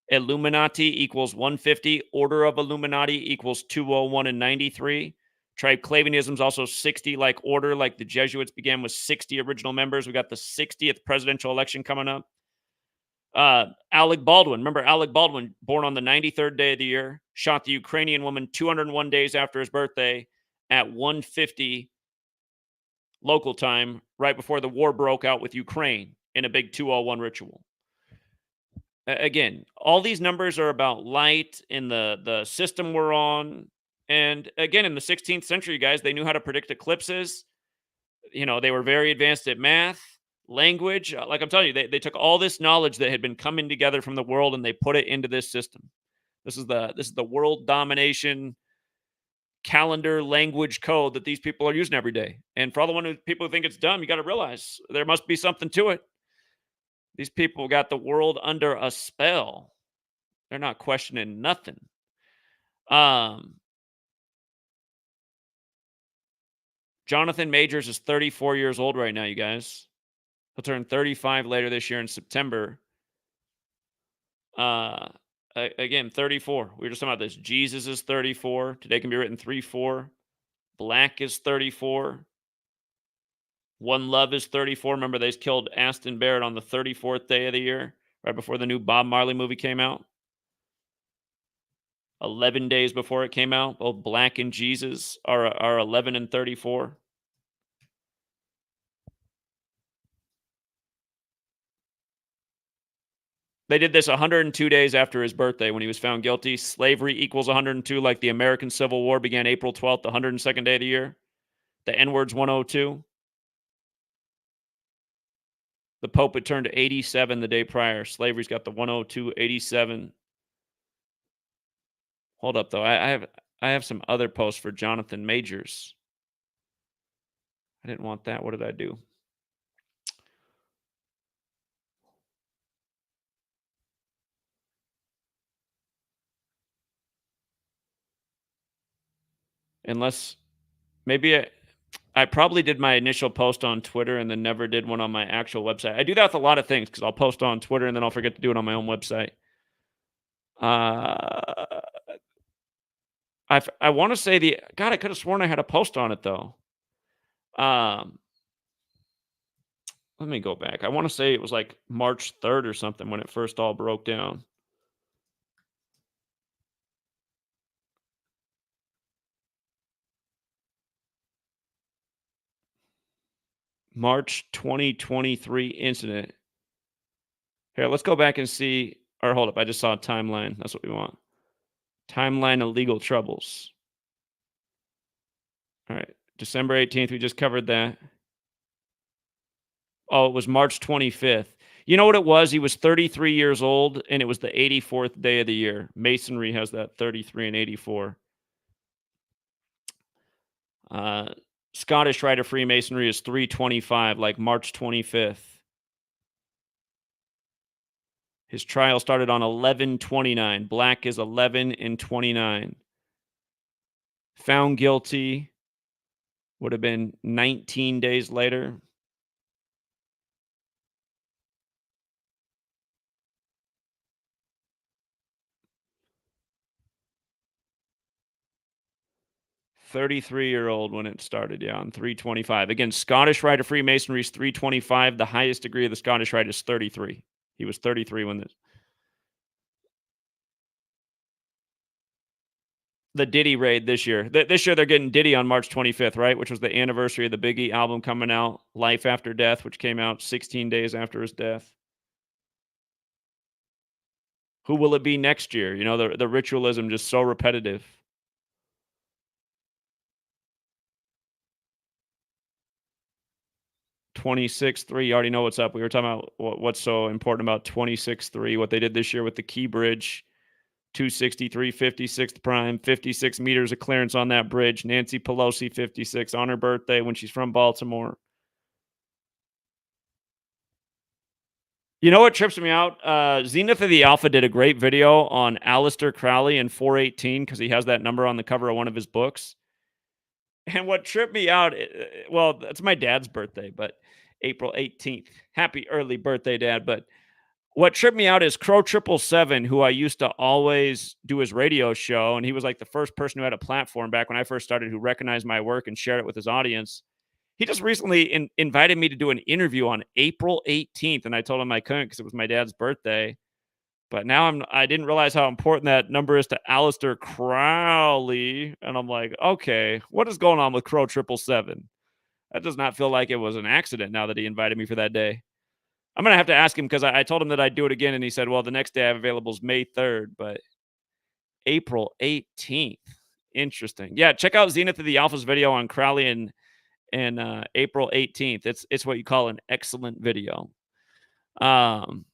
Illuminati equals 150. Order of Illuminati equals 201 and 93. Triclavianism is also 60, like order, like the Jesuits began with 60 original members. We got the 60th presidential election coming up. Alec Baldwin. Remember Alec Baldwin, born on the 93rd day of the year, shot the Ukrainian woman 201 days after his birthday at 1:50 local time, right before the war broke out with Ukraine in a big 201 ritual. Again, all these numbers are about light in the system we're on. And again, in the 16th century, guys, they knew how to predict eclipses. You know, they were very advanced at math, language. Like I'm telling you, they took all this knowledge that had been coming together from the world and they put it into this system. This is the world domination calendar language code that these people are using every day. And for all the people who think it's dumb, you got to realize there must be something to it. These people got the world under a spell. They're not questioning nothing. Jonathan Majors is 34 years old right now, you guys. He'll turn 35 later this year in September. Again, 34. We were just talking about this. Jesus is 34. Today can be written 3-4. Black is 34. One Love is 34. Remember, they killed Aston Barrett on the 34th day of the year, right before the new Bob Marley movie came out. 11 days before it came out. Both Black and Jesus are 11 and 34. They did this 102 days after his birthday when he was found guilty. Slavery equals 102, like the American Civil War began April 12th, the 102nd day of the year. The N-word's 102. The Pope had turned 87 the day prior. Slavery's got the 102, 87. Hold up, though. I have some other posts for Jonathan Majors. I didn't want that. What did I do? Unless maybe I probably did my initial post on Twitter and then never did one on my actual website. I do that with a lot of things because I'll post on Twitter and then I'll forget to do it on my own website. I want to say God, I could have sworn I had a post on it though. Let me go back. I want to say it was like March 3rd or something when it first all broke down. March 2023 incident. Here, let's go back and see. Or hold up, I just saw a timeline. That's what we want. Timeline of legal troubles. All right, December 18th. We just covered that. Oh, it was March 25th. You know what it was? He was 33 years old, and it was the 84th day of the year. Masonry has that 33 and 84. Scottish Rite of Freemasonry is 325, like March 25th. His trial started on 11/29. Black is 11 and 29. Found guilty would have been 19 days later. "33-year-old when it started, yeah, on 325. Again, Scottish Rite of Freemasonry is 325. The highest degree of the Scottish Rite is 33. He was 33 when this. The Diddy raid this year. This year they're getting Diddy on March 25th, right? Which was the anniversary of the Biggie album coming out, Life After Death, which came out 16 days after his death. Who will it be next year? You know, the ritualism just so repetitive. $26.3. You already know what's up. We were talking about what's so important about $26.3, what they did this year with the Key Bridge. 263, 56th prime, 56 meters of clearance on that bridge. Nancy Pelosi, 56, on her birthday when she's from Baltimore. You know what trips me out? Zenith of the Alpha did a great video on Aleister Crowley and 418 because he has that number on the cover of one of his books. And what tripped me out, well, that's my dad's birthday, but April 18th. Happy early birthday, Dad. But what tripped me out is Crow 777, who I used to always do his radio show. And he was like the first person who had a platform back when I first started who recognized my work and shared it with his audience. He just recently invited me to do an interview on April 18th. And I told him I couldn't because it was my dad's birthday. But now I didn't realize how important that number is to Aleister Crowley, and I'm like, "Okay, what is going on with Crow 777?" That does not feel like it was an accident now that he invited me for that day. I'm gonna have to ask him because I told him that I'd do it again, and he said, "Well, the next day I have available is May 3rd, but April 18th. Interesting. Yeah, check out Zenith of the Alpha's video on Crowley and April 18th. It's what you call an excellent video. Um,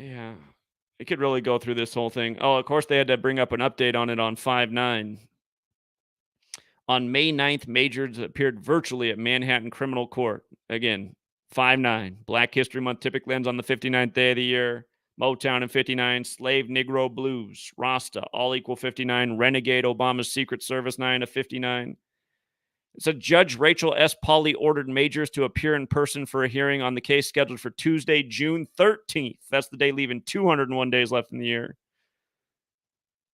yeah. It could really go through this whole thing. Oh, of course, they had to bring up an update on it on 5/9. On May 9th, majors appeared virtually at Manhattan Criminal Court. Again, 5/9. Black History Month typically ends on the 59th day of the year. Motown in 59, Slave Negro Blues, Rasta, All Equal 59, Renegade Obama's Secret Service 9 of 59. So Judge Rachel S. Pauley ordered majors to appear in person for a hearing on the case scheduled for Tuesday, June 13th. That's the day leaving 201 days left in the year.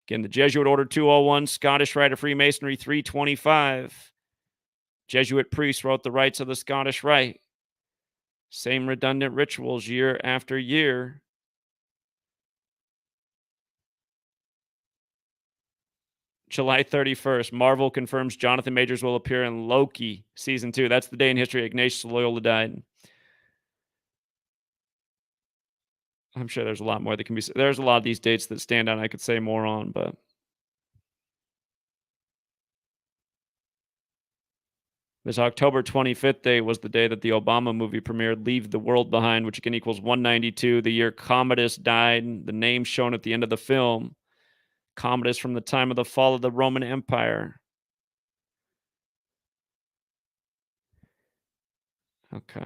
Again, the Jesuit Order 201, Scottish Rite of Freemasonry 325. Jesuit priests wrote the rites of the Scottish Rite. Same redundant rituals year after year. July 31st, Marvel confirms Jonathan Majors will appear in Loki season 2. That's the day in history Ignatius Loyola died. I'm sure there's a lot more that can be. There's a lot of these dates that stand out. I could say more on, but this October 25th day was the day that the Obama movie premiered, Leave the World Behind, which again equals 192. The year Commodus died. The name shown at the end of the film. Commodus from the time of the fall of the Roman Empire. Okay.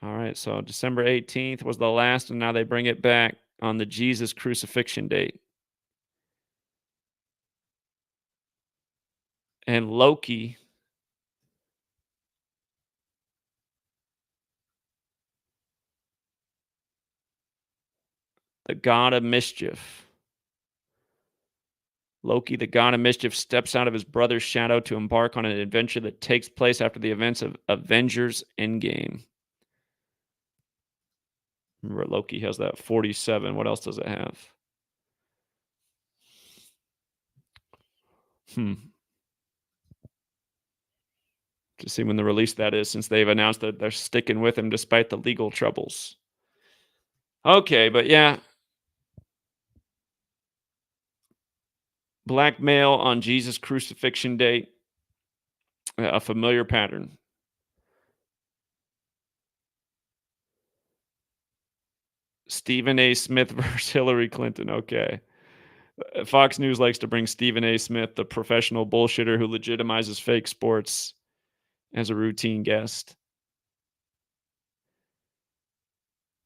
All right. So December 18th was the last, and now they bring it back on the Jesus crucifixion date. And Loki, the god of mischief. Loki, the god of mischief, steps out of his brother's shadow to embark on an adventure that takes place after the events of Avengers Endgame. Remember, Loki has that 47. What else does it have? To see when the release that is, since they've announced that they're sticking with him despite the legal troubles. Okay, but yeah. Black male on Jesus crucifixion date. A familiar pattern. Stephen A. Smith versus Hillary Clinton. Okay. Fox News likes to bring Stephen A. Smith, the professional bullshitter who legitimizes fake sports, as a routine guest.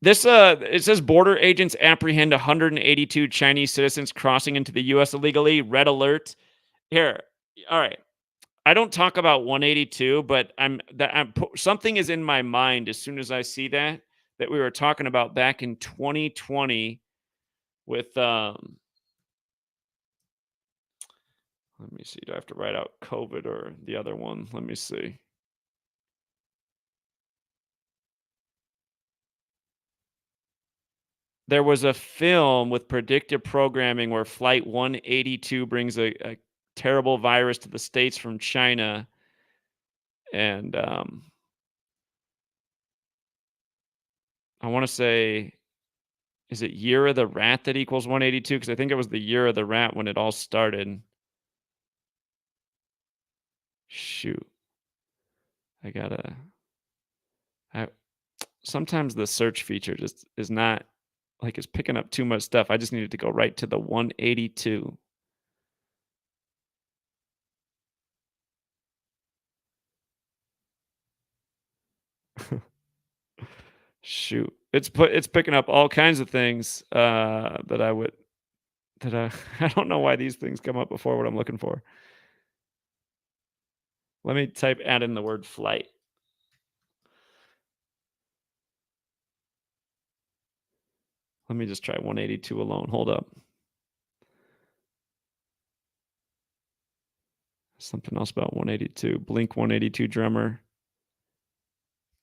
This it says border agents apprehend 182 Chinese citizens crossing into the U.S. illegally. Red alert. Here, all right. I don't talk about 182, but something is in my mind as soon as I see that we were talking about back in 2020 with let me see. Do I have to write out COVID or the other one? Let me see. There was a film with predictive programming where Flight 182 brings a terrible virus to the States from China. And I want to say, is it Year of the Rat that equals 182? Because I think it was the Year of the Rat when it all started. Shoot. Sometimes the search feature just is not, like, it's picking up too much stuff. I just needed to go right to the 182. Shoot. It's picking up all kinds of things, that I would that I don't know why these things come up before what I'm looking for. Let me add in the word flight. Let me just try 182 alone. Hold up. Something else about 182. Blink 182 drummer.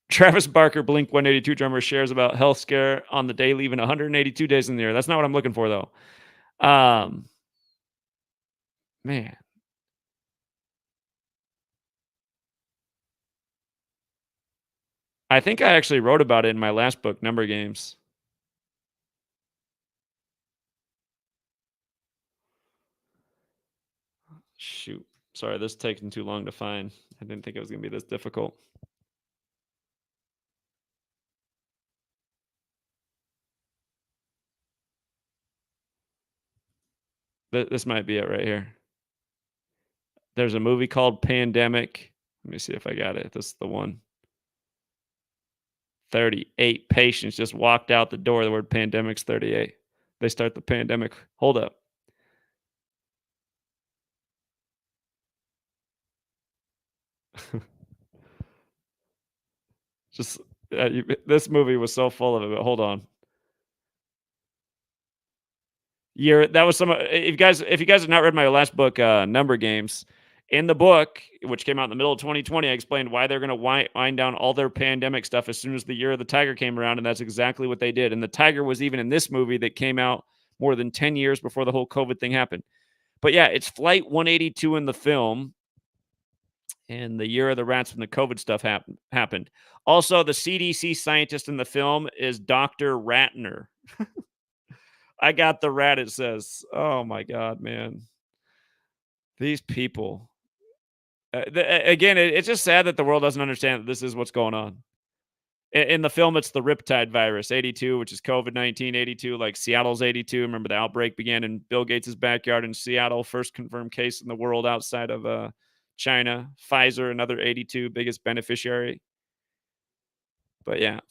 Travis Barker, Blink 182 drummer, shares about health scare on the day leaving 182 days in the year. That's not what I'm looking for, though. Man, I think I actually wrote about it in my last book, Number Games. Shoot. Sorry, this is taking too long to find. I didn't think it was going to be this difficult. This might be it right here. There's a movie called Pandemic. Let me see if I got it. This is the one. 38 patients just walked out the door. The word pandemic's 38. They start the pandemic. Hold up. Just this movie was so full of it. But hold on. Year that was some. If you guys have not read my last book, Number Games, in the book, which came out in the middle of 2020, I explained why they're going to wind down all their pandemic stuff as soon as the year of the tiger came around, and that's exactly what they did. And the tiger was even in this movie that came out more than 10 years before the whole COVID thing happened. But yeah, it's Flight 182 in the film, and the year of the rats when the COVID stuff happened. Also, the CDC scientist in the film is Dr. Ratner. I got the rat, it says. Oh my God, man. These people. Again, it's just sad that the world doesn't understand that this is what's going on. In the film, it's the Riptide virus, 82, which is COVID-19, 82, like Seattle's 82. Remember the outbreak began in Bill Gates' backyard in Seattle, first confirmed case in the world outside of China. Pfizer, another 82, biggest beneficiary. But yeah.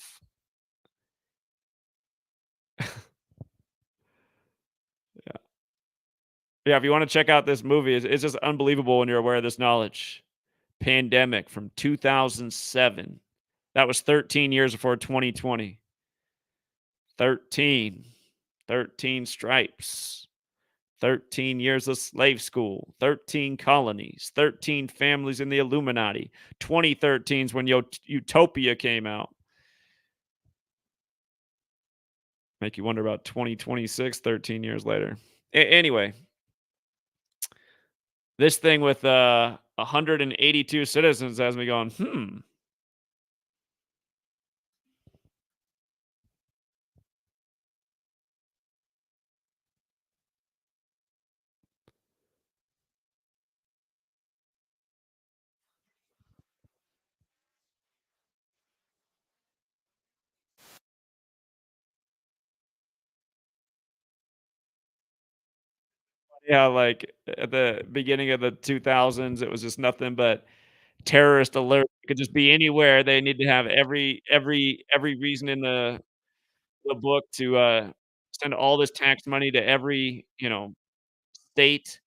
Yeah. Yeah, if you want to check out this movie, it's just unbelievable when you're aware of this knowledge. Pandemic from 2007. That was 13 years before 2020. 13. 13 stripes. 13 years of slave school. 13 colonies. 13 families in the Illuminati. 2013 is when Utopia came out. Make you wonder about 2026, 13 years later. Anyway, this thing with 182 citizens has me going, Yeah, like at the beginning of the 2000s, it was just nothing but terrorist alert. It could just be anywhere. They need to have every reason in the book to send all this tax money to every, state,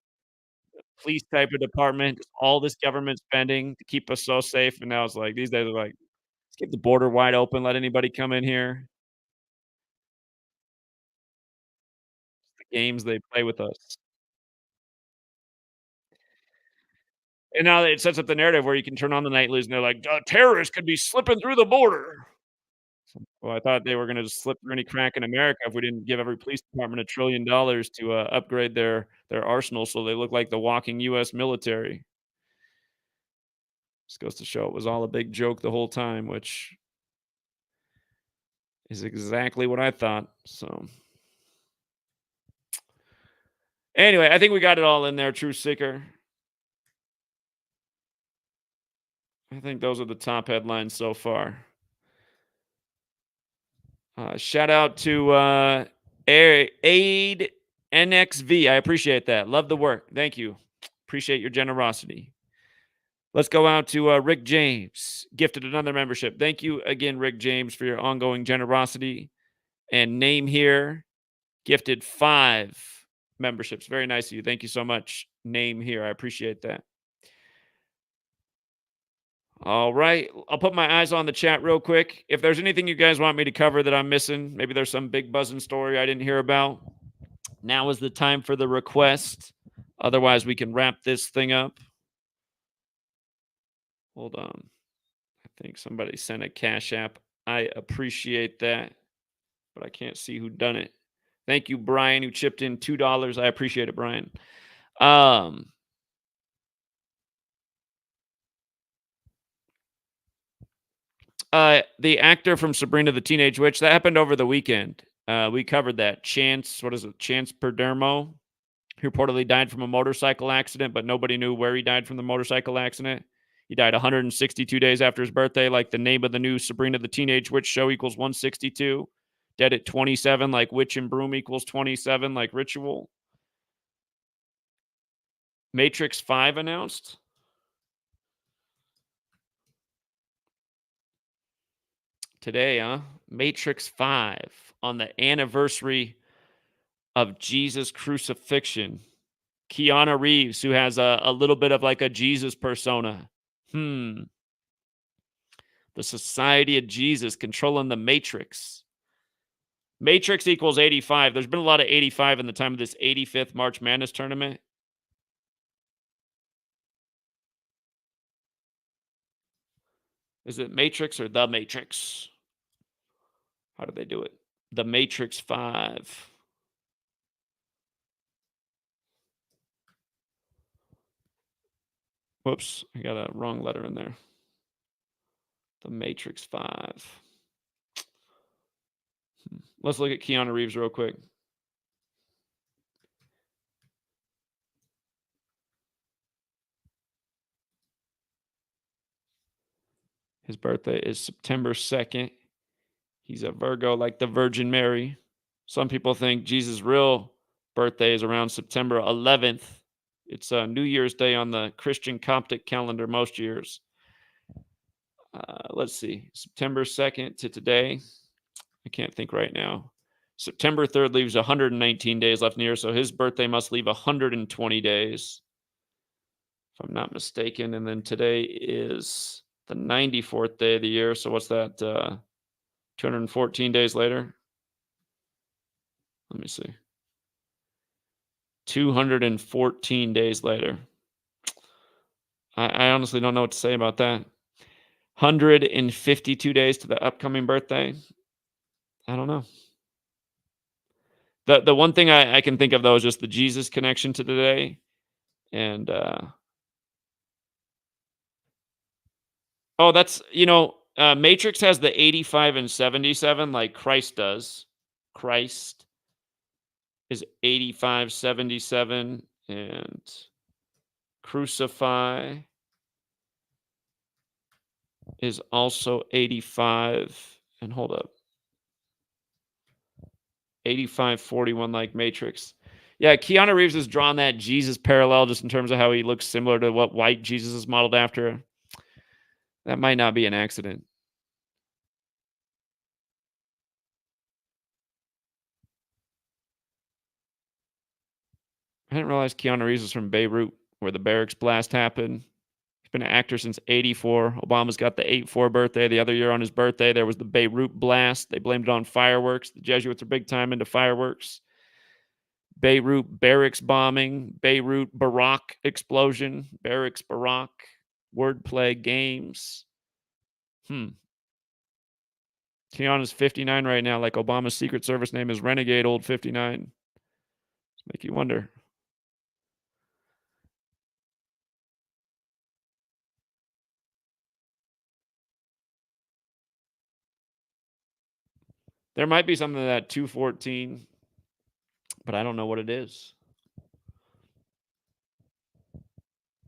police type of department, all this government spending to keep us so safe. And now it's like these days are like, let's keep the border wide open, let anybody come in here. The games they play with us. And now it sets up the narrative where you can turn on the night news and they're like, terrorists could be slipping through the border. Well, I thought they were gonna just slip through any crack in America if we didn't give every police department $1 trillion to, upgrade their arsenal so they look like the walking US military. Just goes to show it was all a big joke the whole time, which is exactly what I thought, so anyway, I think we got it all in there, Truth Seeker. I think those are the top headlines so far. Shout out to, Aid NXV. I appreciate that. Love the work. Thank you. Appreciate your generosity. Let's go out to Rick James, gifted another membership. Thank you again, Rick James, for your ongoing generosity. And Name Here, gifted 5 memberships. Very nice of you. Thank you so much, Name Here. I appreciate that. All right. I'll put my eyes on the chat real quick. If there's anything you guys want me to cover that I'm missing, maybe there's some big buzzing story I didn't hear about, now is the time for the request. Otherwise, we can wrap this thing up. Hold on. I think somebody sent a Cash App. I appreciate that, but I can't see who done it. Thank you, Brian, who chipped in $2. I appreciate it, Brian. The actor from Sabrina the Teenage Witch, that happened over the weekend. We covered that. Chance Perdermo, who reportedly died from a motorcycle accident, but nobody knew where he died from the motorcycle accident. He died 162 days after his birthday, like the name of the new Sabrina the Teenage Witch show equals 162. Dead at 27, like Witch and Broom equals 27, like Ritual. Matrix 5 announced. Today, huh? Matrix 5 on the anniversary of Jesus' crucifixion. Keanu Reeves, who has a little bit of like a Jesus persona. The Society of Jesus controlling the Matrix. Matrix equals 85. There's been a lot of 85 in the time of this 85th March Madness tournament. Is it Matrix or The Matrix? How do they do it? The Matrix 5. Whoops, I got a wrong letter in there. The Matrix 5. Let's look at Keanu Reeves real quick. His birthday is September 2nd. He's a Virgo like the Virgin Mary. Some people think Jesus' real birthday is around September 11th. It's New Year's Day on the Christian Coptic calendar most years. Let's see. September 2nd to today. I can't think right now. September 3rd leaves 119 days left in the year, so his birthday must leave 120 days, if I'm not mistaken. And then today is the 94th day of the year. So what's that? 214 days later? Let me see. 214 days later. I honestly don't know what to say about that. 152 days to the upcoming birthday. I don't know. The one thing I can think of, though, is just the Jesus connection to today. And, that's, Matrix has the 85 and 77 like Christ does. Christ is 85, 77, and Crucify is also 85. And hold up. 85, 41 like Matrix. Yeah, Keanu Reeves has drawn that Jesus parallel just in terms of how he looks similar to what white Jesus is modeled after. That might not be an accident. I didn't realize Keanu Reeves was from Beirut, where the barracks blast happened. He's been an actor since 84. Obama's got the 84 birthday. The other year on his birthday, there was the Beirut blast. They blamed it on fireworks. The Jesuits are big time into fireworks. Beirut barracks bombing. Beirut Barack explosion. Barracks Barack. Wordplay games. Keanu's 59 right now, like Obama's Secret Service name is Renegade Old 59. Let's make you wonder. There might be something to that 214, but I don't know what it is.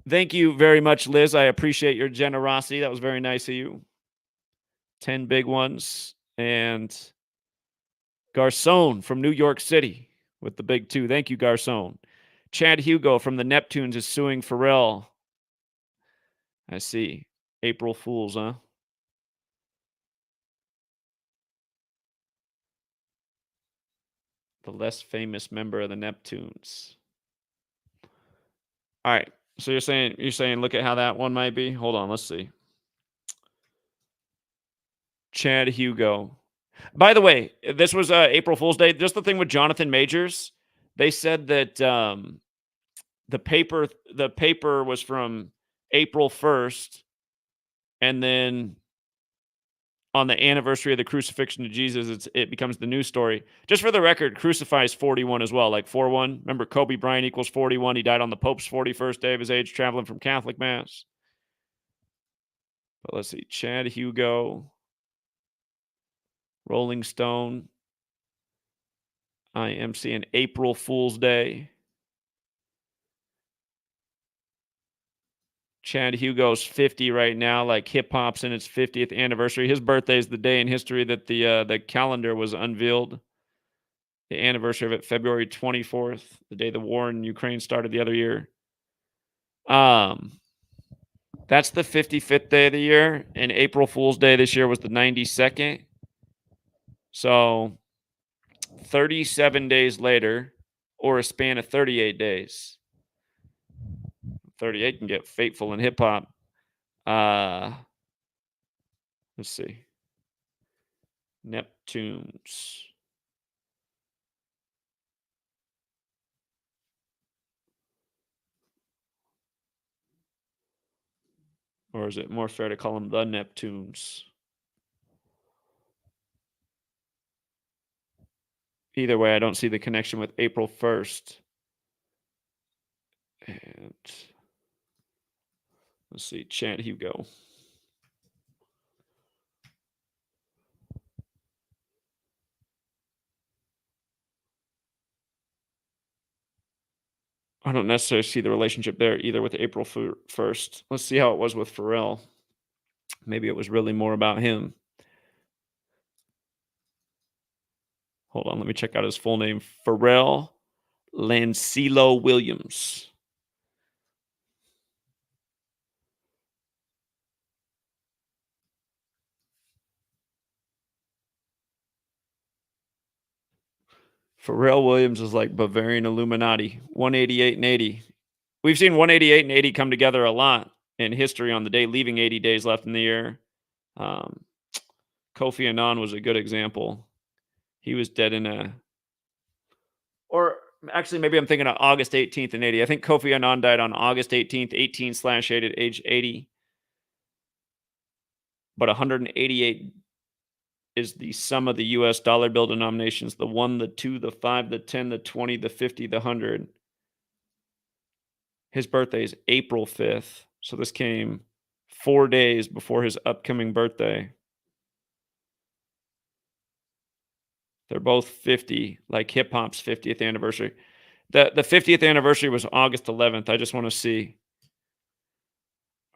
Thank you very much, Liz. I appreciate your generosity. That was very nice of you. 10 big ones. And Garcon from New York City with the big 2. Thank you, Garcon. Chad Hugo from the Neptunes is suing Pharrell. I see. April Fools, huh? The less famous member of the Neptunes. All right. So you're saying look at how that one might be? Hold on, let's see. Chad Hugo. By the way, this was April Fool's Day. Just the thing with Jonathan Majors, they said that the paper was from April 1st, and then on the anniversary of the crucifixion of Jesus, it becomes the news story. Just for the record, Crucify is 41 as well, like 41. Remember, Kobe Bryant equals 41. He died on the Pope's 41st day of his age, traveling from Catholic Mass. But let's see, Chad Hugo, Rolling Stone. I am seeing April Fool's Day. Chad Hugo's 50 right now, like hip hop's in its 50th anniversary. His birthday is the day in history that the calendar was unveiled. The anniversary of it, February 24th, the day the war in Ukraine started the other year. That's the 55th day of the year, and April Fool's Day this year was the 92nd. So 37 days later, or a span of 38 days. 38 can get fateful in hip hop. Let's see. Neptunes. Or is it more fair to call them the Neptunes? Either way, I don't see the connection with April 1st. And let's see, Chad Hugo. I don't necessarily see the relationship there either with April 1st. Let's see how it was with Pharrell. Maybe it was really more about him. Hold on, let me check out his full name. Pharrell Lancilo Williams. Pharrell Williams is like Bavarian Illuminati, 188 and 80. We've seen 188 and 80 come together a lot in history on the day, leaving 80 days left in the year. Kofi Annan was a good example. He was dead in or actually, maybe I'm thinking of August 18th and 80. I think Kofi Annan died on August 18th, 18/8 at age 80. But 188 is the sum of the US dollar bill denominations, the 1, the 2, the 5, the 10, the 20, the 50, the 100. His birthday is April 5th. So this came 4 days before his upcoming birthday. They're both 50, like hip hop's 50th anniversary. The 50th anniversary was August 11th. I just want to see.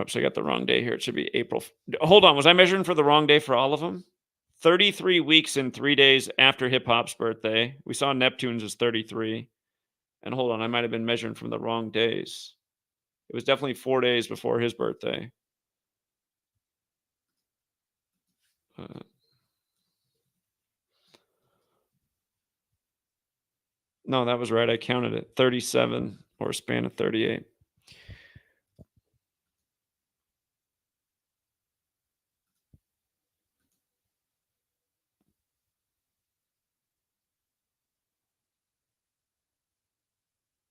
Oops, I got the wrong day here. It should be April. Hold on. Was I measuring for the wrong day for all of them? 33 weeks and 3 days after hip hop's birthday. We saw Neptune's is 33. And hold on, I might have been measuring from the wrong days. It was definitely 4 days before his birthday. No, that was right. I counted it. 37 or a span of 38.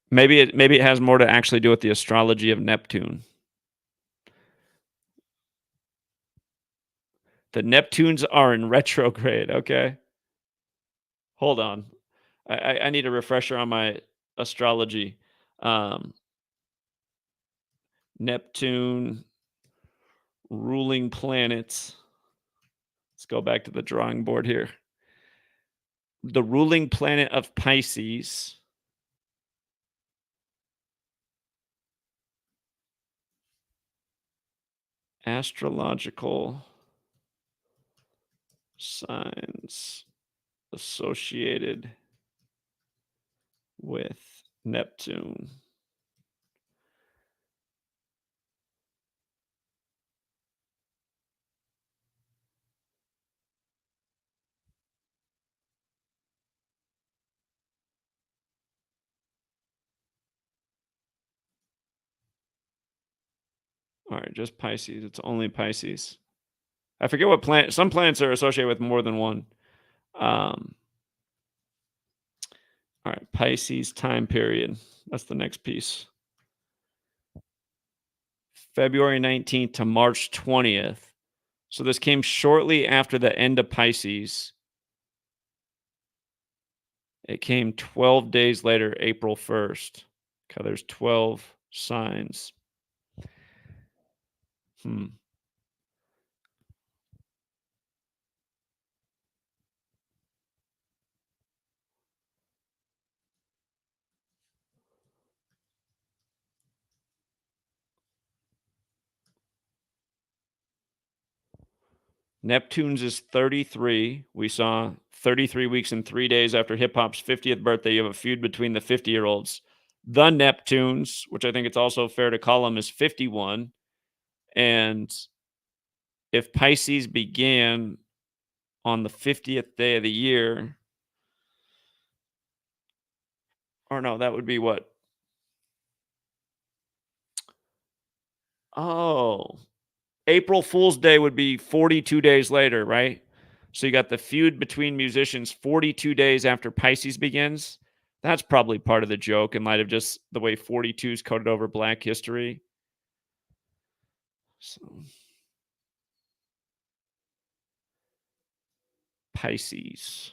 Maybe it has more to actually do with the astrology of Neptune. The Neptunes are in retrograde. Okay. Hold on. I need a refresher on my astrology. Neptune ruling planets. Let's go back to the drawing board here. The ruling planet of Pisces. Astrological signs associated with Neptune. All right, just Pisces. It's only Pisces. I forget what planet. Some planets are associated with more than one. All right, Pisces time period. That's the next piece. February 19th to March 20th. So this came shortly after the end of Pisces. It came 12 days later, April 1st. Okay, there's 12 signs. Neptune's is 33. We saw 33 weeks and 3 days after hip hop's 50th birthday. You have a feud between the 50-year-olds. The Neptunes, which I think it's also fair to call them, is 51. And if Pisces began on the 50th day of the year, or no, that would be what? Oh, April Fool's Day would be 42 days later, right? So you got the feud between musicians 42 days after Pisces begins. That's probably part of the joke in light of just the way 42 is coded over Black history. So, Pisces.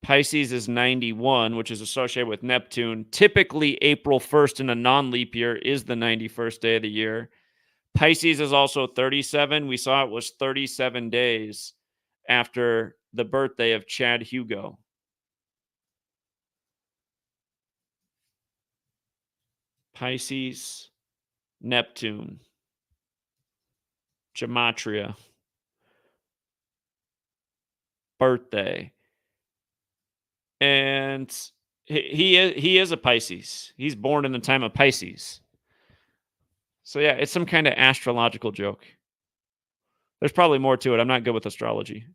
Pisces is 91, which is associated with Neptune. Typically, April 1st in a non-leap year is the 91st day of the year. Pisces is also 37. We saw it was 37 days after the birthday of Chad Hugo. Pisces, Neptune, Gematria, birthday. And he is a Pisces. He's born in the time of Pisces. So yeah, it's some kind of astrological joke. There's probably more to it. I'm not good with astrology.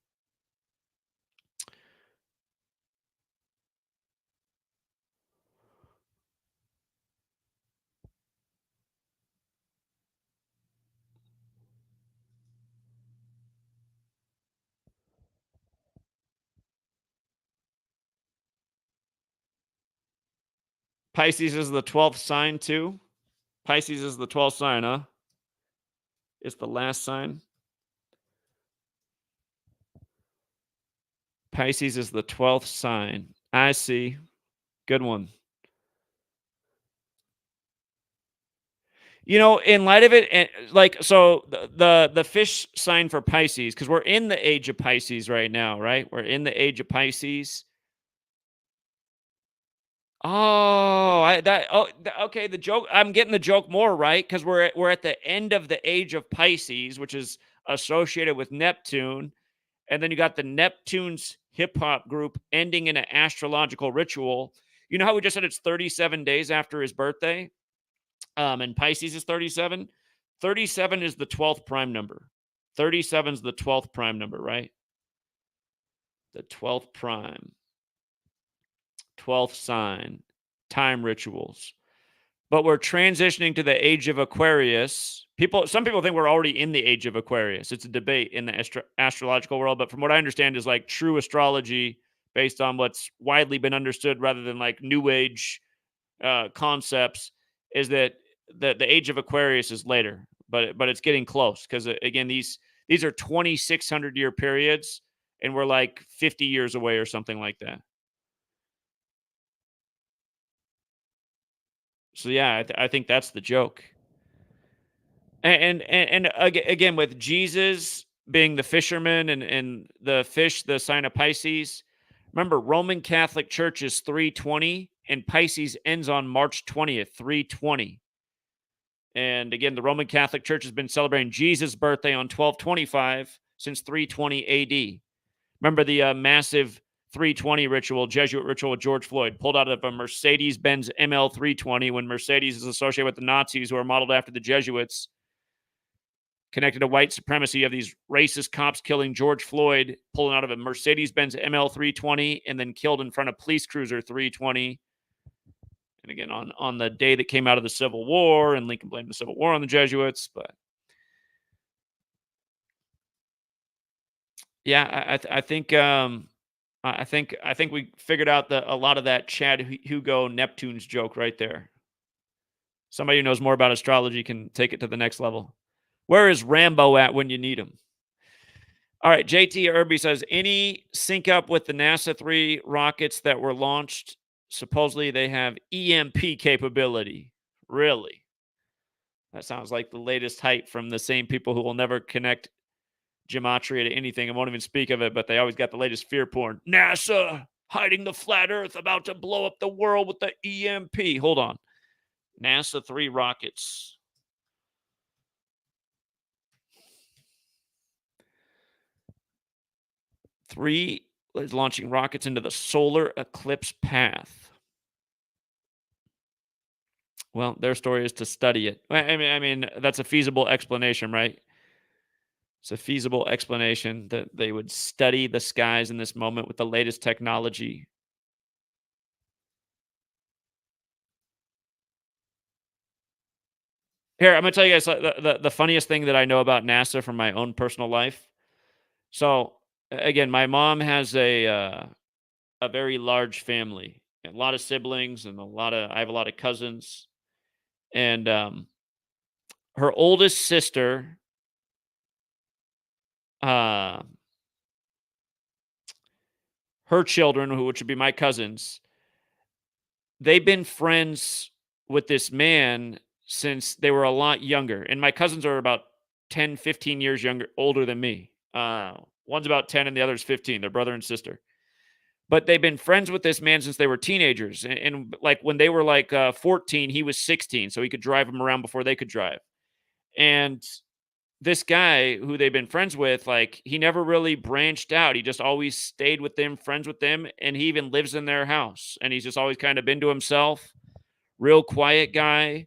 Pisces is the 12th sign too. Pisces is the 12th sign, huh? It's the last sign. Pisces is the 12th sign. I see. Good one. You know, in light of it, like, so the fish sign for Pisces, because we're in the age of Pisces right now, right? We're in the age of Pisces. Oh, okay. The joke. I'm getting the joke more right because we're at the end of the age of Pisces, which is associated with Neptune, and then you got the Neptune's hip hop group ending in an astrological ritual. You know how we just said it's 37 days after his birthday, and Pisces is 37. 37 is the 12th prime number. 37 is the 12th prime number, right? The 12th prime. 12th sign, time rituals. But we're transitioning to the age of Aquarius. Some people think we're already in the age of Aquarius. It's a debate in the astrological world, but from what I understand is like true astrology based on what's widely been understood rather than like new age concepts is that the age of Aquarius is later, but it's getting close because again these are 2,600 year periods and we're like 50 years away or something like that. So yeah, I think that's the joke. And again, with Jesus being the fisherman and the fish, the sign of Pisces. Remember, Roman Catholic Church is 320, and Pisces ends on March 20th, 320. And again, the Roman Catholic Church has been celebrating Jesus' birthday on 12/25 since 320 AD. Remember the massive 320 ritual, Jesuit ritual with George Floyd, pulled out of a Mercedes-Benz ML 320 when Mercedes is associated with the Nazis who are modeled after the Jesuits. Connected to white supremacy, you have these racist cops killing George Floyd, pulling out of a Mercedes-Benz ML 320 and then killed in front of police cruiser 320. And again, on the day that came out of the Civil War, and Lincoln blamed the Civil War on the Jesuits. But yeah, I think we figured out a lot of that Chad Hugo Neptune's joke right there. Somebody who knows more about astrology can take it to the next level. Where is Rambo at when you need him? All right, JT Irby says, any sync up with the NASA 3 rockets that were launched? Supposedly they have EMP capability. Really? That sounds like the latest hype from the same people who will never connect gematria to anything and won't even speak of it, but they always got the latest fear porn. NASA hiding the flat earth, about to blow up the world with the EMP. Hold on. NASA 3 rockets. Three is launching rockets into the solar eclipse path. Well, their story is to study it. I mean, that's a feasible explanation, right? It's a feasible explanation that they would study the skies in this moment with the latest technology. Here, I'm gonna tell you guys the funniest thing that I know about NASA from my own personal life. So, again, my mom has a very large family, a lot of siblings, and I have a lot of cousins, and her oldest sister, uh, her children, which would be my cousins, they've been friends with this man since they were a lot younger, and my cousins are about 10, 15 years older than me. One's about 10 and the other's 15. They're brother and sister. But they've been friends with this man since they were teenagers. And like when they were like 14, he was 16, so he could drive them around before they could drive. And this guy who they've been friends with, like, he never really branched out. He just always stayed with them, friends with them, and he even lives in their house. And he's just always kind of been to himself. Real quiet guy.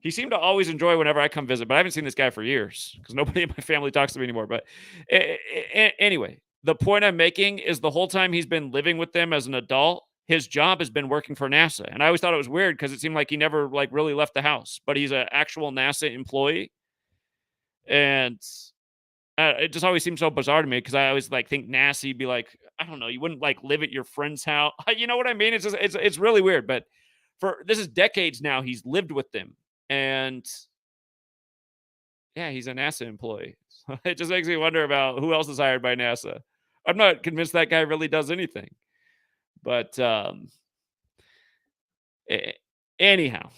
He seemed to always enjoy whenever I come visit, but I haven't seen this guy for years because nobody in my family talks to me anymore. But anyway, the point I'm making is the whole time he's been living with them as an adult, his job has been working for NASA. And I always thought it was weird because it seemed like he never like really left the house, but he's an actual NASA employee. And it just always seems so bizarre to me because I always like think NASA, you'd be like, I don't know, you wouldn't like live at your friend's house. You know what I mean? It's just, it's really weird. But this is decades now, he's lived with them. And yeah, he's a NASA employee. So it just makes me wonder about who else is hired by NASA. I'm not convinced that guy really does anything. But anyhow.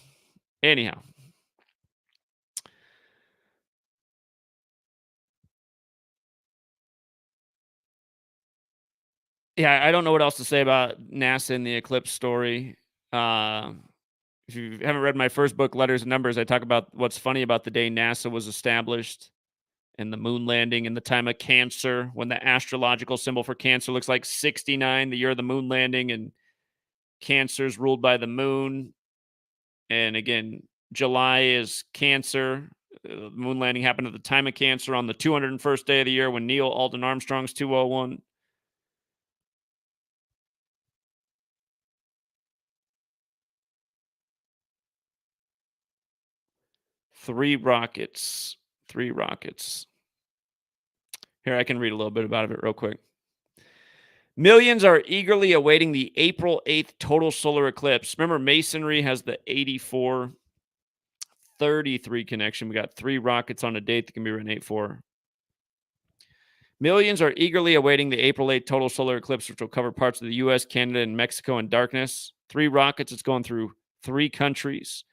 Yeah, I don't know what else to say about NASA and the eclipse story. If you haven't read my first book, Letters and Numbers, I talk about what's funny about the day NASA was established and the moon landing and the time of Cancer, when the astrological symbol for Cancer looks like 69, the year of the moon landing, and Cancer's ruled by the moon. And again, July is Cancer. The moon landing happened at the time of Cancer on the 201st day of the year when Neil Alden Armstrong's 201. Three rockets. Here, I can read a little bit about it real quick. Millions are eagerly awaiting the April 8th total solar eclipse. Remember, Masonry has the 84-33 connection. We got three rockets on a date that can be written 84. Millions are eagerly awaiting the April 8th total solar eclipse, which will cover parts of the U.S., Canada, and Mexico in darkness. Three rockets. It's going through three countries,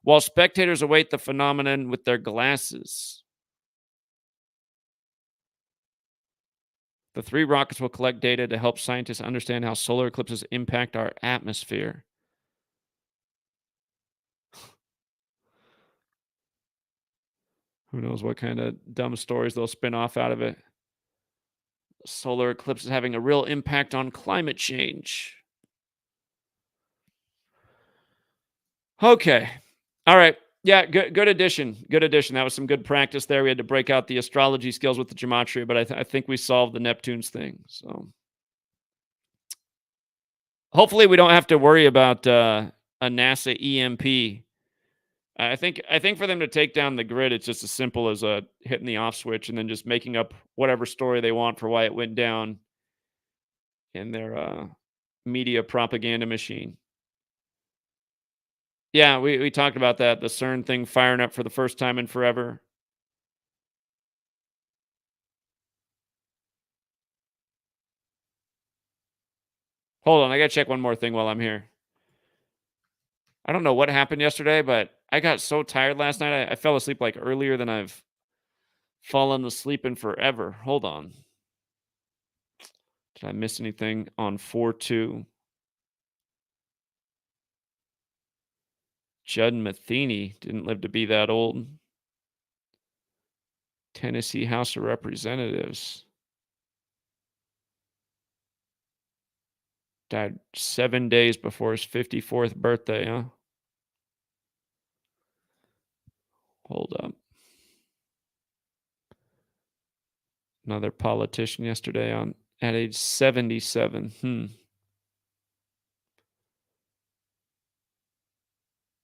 while spectators await the phenomenon with their glasses. The three rockets will collect data to help scientists understand how solar eclipses impact our atmosphere. Who knows what kind of dumb stories they'll spin off out of it. Solar eclipse is having a real impact on climate change. Okay. All right. Yeah, good addition. That was some good practice there. We had to break out the astrology skills with the gematria, but I think we solved the Neptune's thing. So Hopefully, we don't have to worry about a NASA EMP. I think for them to take down the grid, it's just as simple as hitting the off switch and then just making up whatever story they want for why it went down in their media propaganda machine. Yeah, we talked about that. The CERN thing firing up for the first time in forever. Hold on, I gotta check one more thing while I'm here. I don't know what happened yesterday, but I got so tired last night. I fell asleep like earlier than I've fallen asleep in forever. Hold on. Did I miss anything on 4-2? Judd Matheny didn't live to be that old. Tennessee House of Representatives died 7 days before his 54th birthday, huh? Hold up. Another politician yesterday at age 77.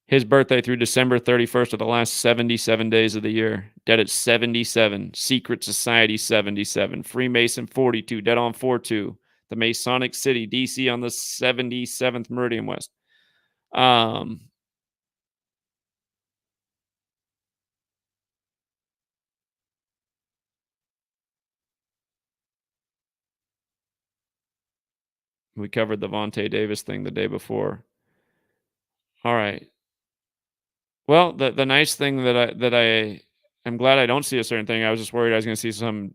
His birthday through December 31st of the last 77 days of the year. Dead at 77. Secret Society 77. Freemason 42. Dead on 4-2. The Masonic City, D.C. on the 77th Meridian West. We covered the Vontae Davis thing the day before. All right. Well, the nice thing I'm glad I don't see a certain thing. I was just worried I was going to see some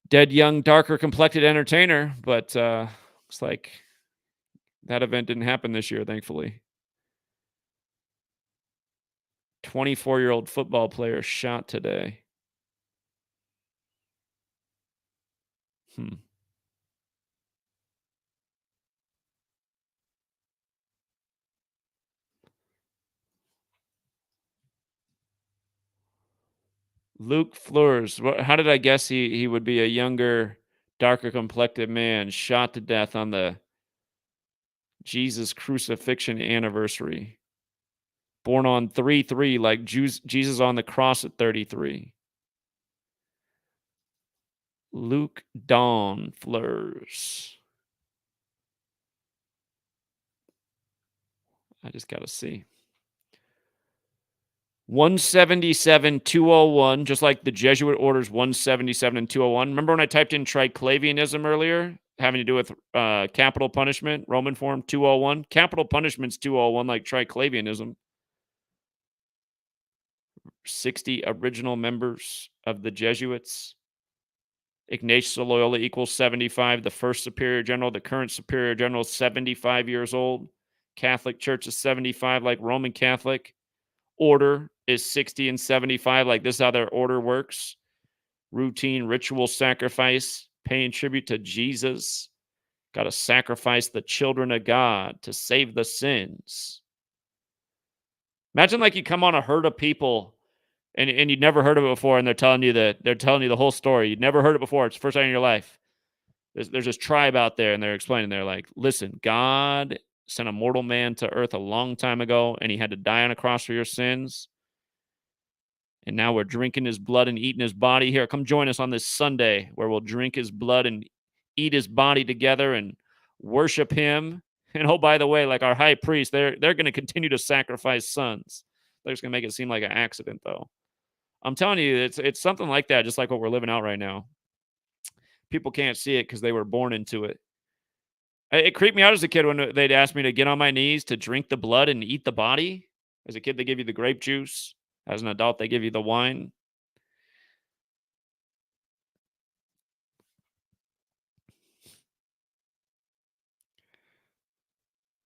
dead young darker complected entertainer, but it's like that event didn't happen this year, thankfully. 24-year-old football player shot today. Luke Fleurs. How did I guess he would be a younger, darker complected man shot to death on the Jesus crucifixion anniversary? Born on 3/3, like Jesus on the cross at 33. Luke Don Fleurs. I just got to see. 177, 201, just like the Jesuit orders 177 and 201. Remember when I typed in triclavianism earlier, having to do with capital punishment, Roman form 201? Capital punishment's 201, like triclavianism. 60 original members of the Jesuits. Ignatius of Loyola equals 75. The first superior general, the current superior general, is 75 years old. Catholic Church is 75, like Roman Catholic. Order is 60 and 75, like this is how their order works. Routine ritual sacrifice, paying tribute to Jesus. Got to sacrifice the children of God to save the sins. Imagine like you come on a herd of people and you'd never heard of it before, and they're telling you the whole story. You'd never heard it before. It's the first time in your life. There's this tribe out there, and they're explaining. They're like, listen, God sent a mortal man to earth a long time ago, and he had to die on a cross for your sins. And now we're drinking his blood and eating his body. Here, come join us on this Sunday where we'll drink his blood and eat his body together and worship him. And oh, by the way, like our high priest, they're going to continue to sacrifice sons. They're just going to make it seem like an accident, though. I'm telling you, it's something like that, just like what we're living out right now. People can't see it because they were born into it. It creeped me out as a kid when they'd ask me to get on my knees to drink the blood and eat the body. As a kid, they give you the grape juice. As an adult, they give you the wine.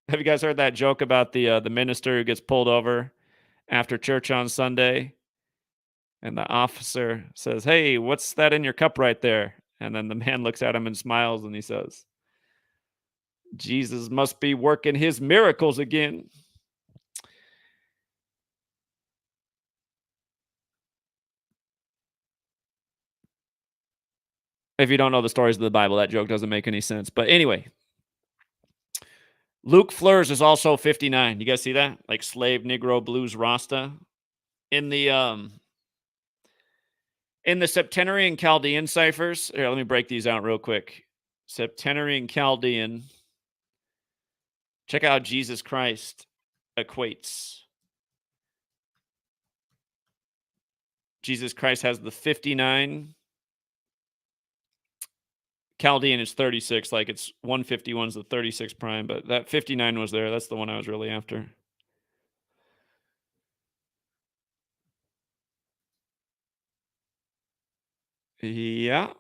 Have you guys heard that joke about the minister who gets pulled over after church on Sunday? And the officer says, "Hey, what's that in your cup right there?" And then the man looks at him and smiles and he says, "Jesus must be working his miracles again." If you don't know the stories of the Bible, that joke doesn't make any sense. But anyway, Luke Fleurs is also 59. You guys see that? Like slave, Negro, blues, Rasta. In the Septenarian Chaldean ciphers. Here, let me break these out real quick. Septenarian Chaldean. Check out Jesus Christ equates. Jesus Christ has the 59. Chaldean is 36. Like it's 151 is the 36 prime, but that 59 was there. That's the one I was really after. Yeah.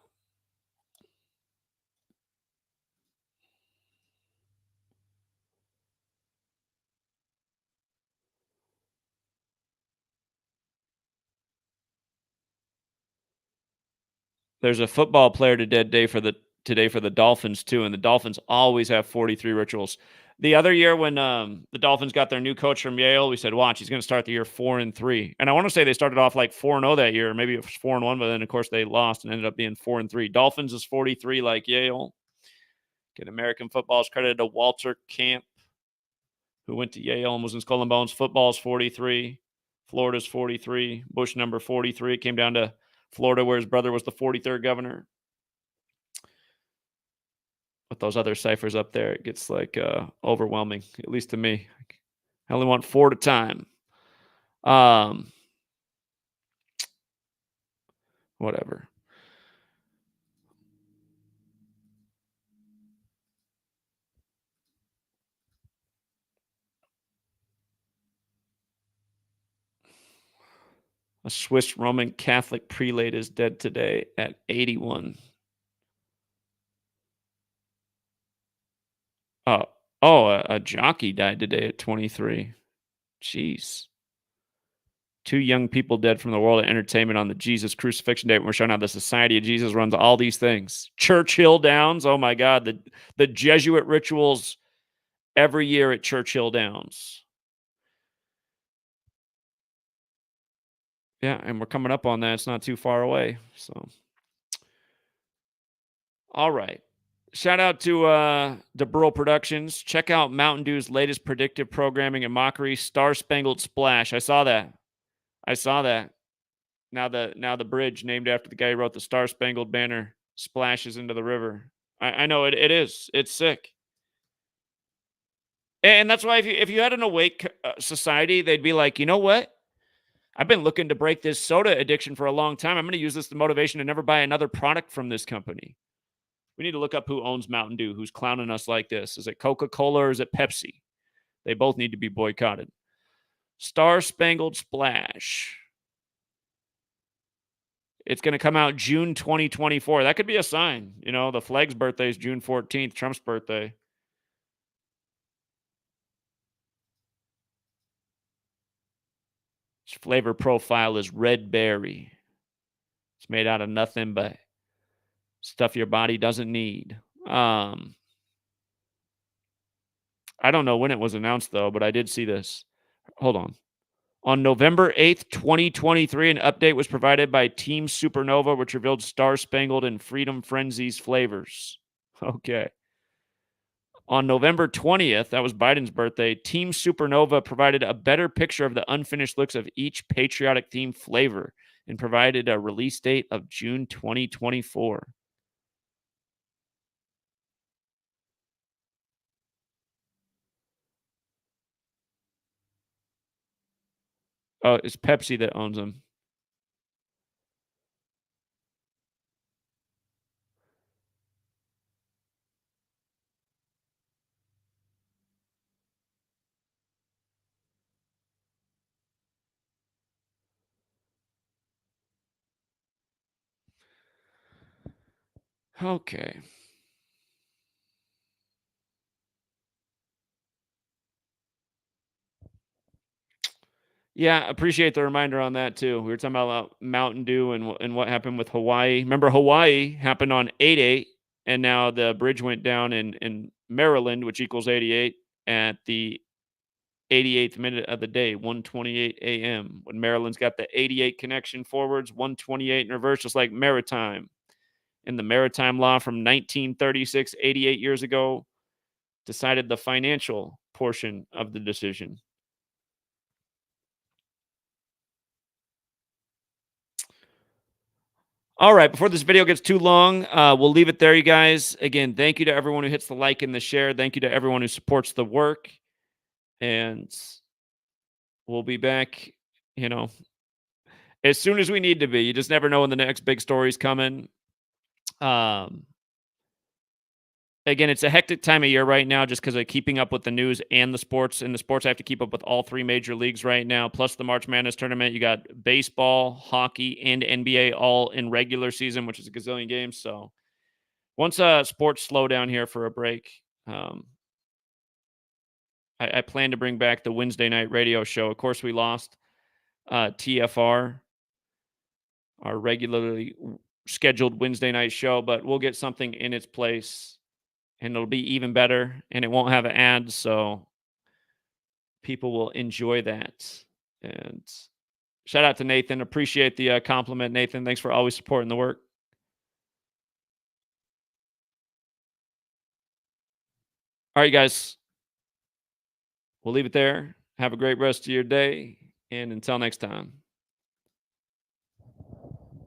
There's a football player today for the Dolphins too, and the Dolphins always have 43 rituals. The other year when the Dolphins got their new coach from Yale, we said, "Watch, he's going to start the year 4-3." And I want to say they started off like 4-0 that year, maybe it was 4-1, but then of course they lost and ended up being 4-3. Dolphins is 43 like Yale. Get American football is credited to Walter Camp, who went to Yale and was in Skull and Bones. Football's 43. Florida's 43. Bush number 43. It came down to Florida, where his brother was the 43rd governor. With those other ciphers up there, it gets like overwhelming, at least to me. I only want 4 at a time. Whatever. A Swiss Roman Catholic prelate is dead today at 81. A jockey died today at 23. Jeez. 2 young people dead from the world of entertainment on the Jesus Crucifixion Day. We're showing how the Society of Jesus runs all these things. Churchill Downs. Oh my God. The Jesuit rituals every year at Churchill Downs. Yeah, and we're coming up on that. It's not too far away. So, all right. Shout out to DeBurl Productions. Check out Mountain Dew's latest predictive programming and mockery, Star Spangled Splash. I saw that. Now the bridge named after the guy who wrote the Star Spangled Banner splashes into the river. I know it is. It's sick. And that's why if you had an awake society, they'd be like, you know what? I've been looking to break this soda addiction for a long time. I'm going to use this as motivation to never buy another product from this company. We need to look up who owns Mountain Dew, who's clowning us like this. Is it Coca-Cola or is it Pepsi? They both need to be boycotted. Star Spangled Splash. It's going to come out June 2024. That could be a sign. You know, the flag's birthday is June 14th, Trump's birthday. Its flavor profile is red berry. It's made out of nothing but stuff your body doesn't need. I don't know when it was announced, though, but I did see this. Hold on. On November 8th, 2023, an update was provided by Team Supernova, which revealed Star Spangled and Freedom Frenzy's flavors. Okay. On November 20th, that was Biden's birthday, Team Supernova provided a better picture of the unfinished looks of each patriotic themed flavor and provided a release date of June 2024. Oh, it's Pepsi that owns them. Okay. Yeah, appreciate the reminder on that too. We were talking about Mountain Dew and what happened with Hawaii. Remember, Hawaii happened on 8/8, and now the bridge went down in Maryland, which equals 88, at the 88th minute of the day, 1:28 a.m. When Maryland's got the 88 connection forwards, 1:28 in reverse, just like maritime. In the maritime law from 1936, 88 years ago, decided the financial portion of the decision. All right, before this video gets too long, we'll leave it there, you guys. Again, thank you to everyone who hits the like and the share. Thank you to everyone who supports the work. And we'll be back, you know, as soon as we need to be. You just never know when the next big story's coming. Um, Again, it's a hectic time of year right now just because of keeping up with the news and the sports. In the sports, I have to keep up with all three major leagues right now, plus the March Madness tournament. You got baseball, hockey, and NBA all in regular season, which is a gazillion games. So once sports slow down here for a break, I plan to bring back the Wednesday night radio show. Of course, we lost TFR, our regularly scheduled Wednesday night show, but we'll get something in its place. And it'll be even better, and it won't have ads, so people will enjoy that. And shout out to Nathan. Appreciate the compliment, Nathan. Thanks for always supporting the work. All right, guys. We'll leave it there. Have a great rest of your day, and until next time.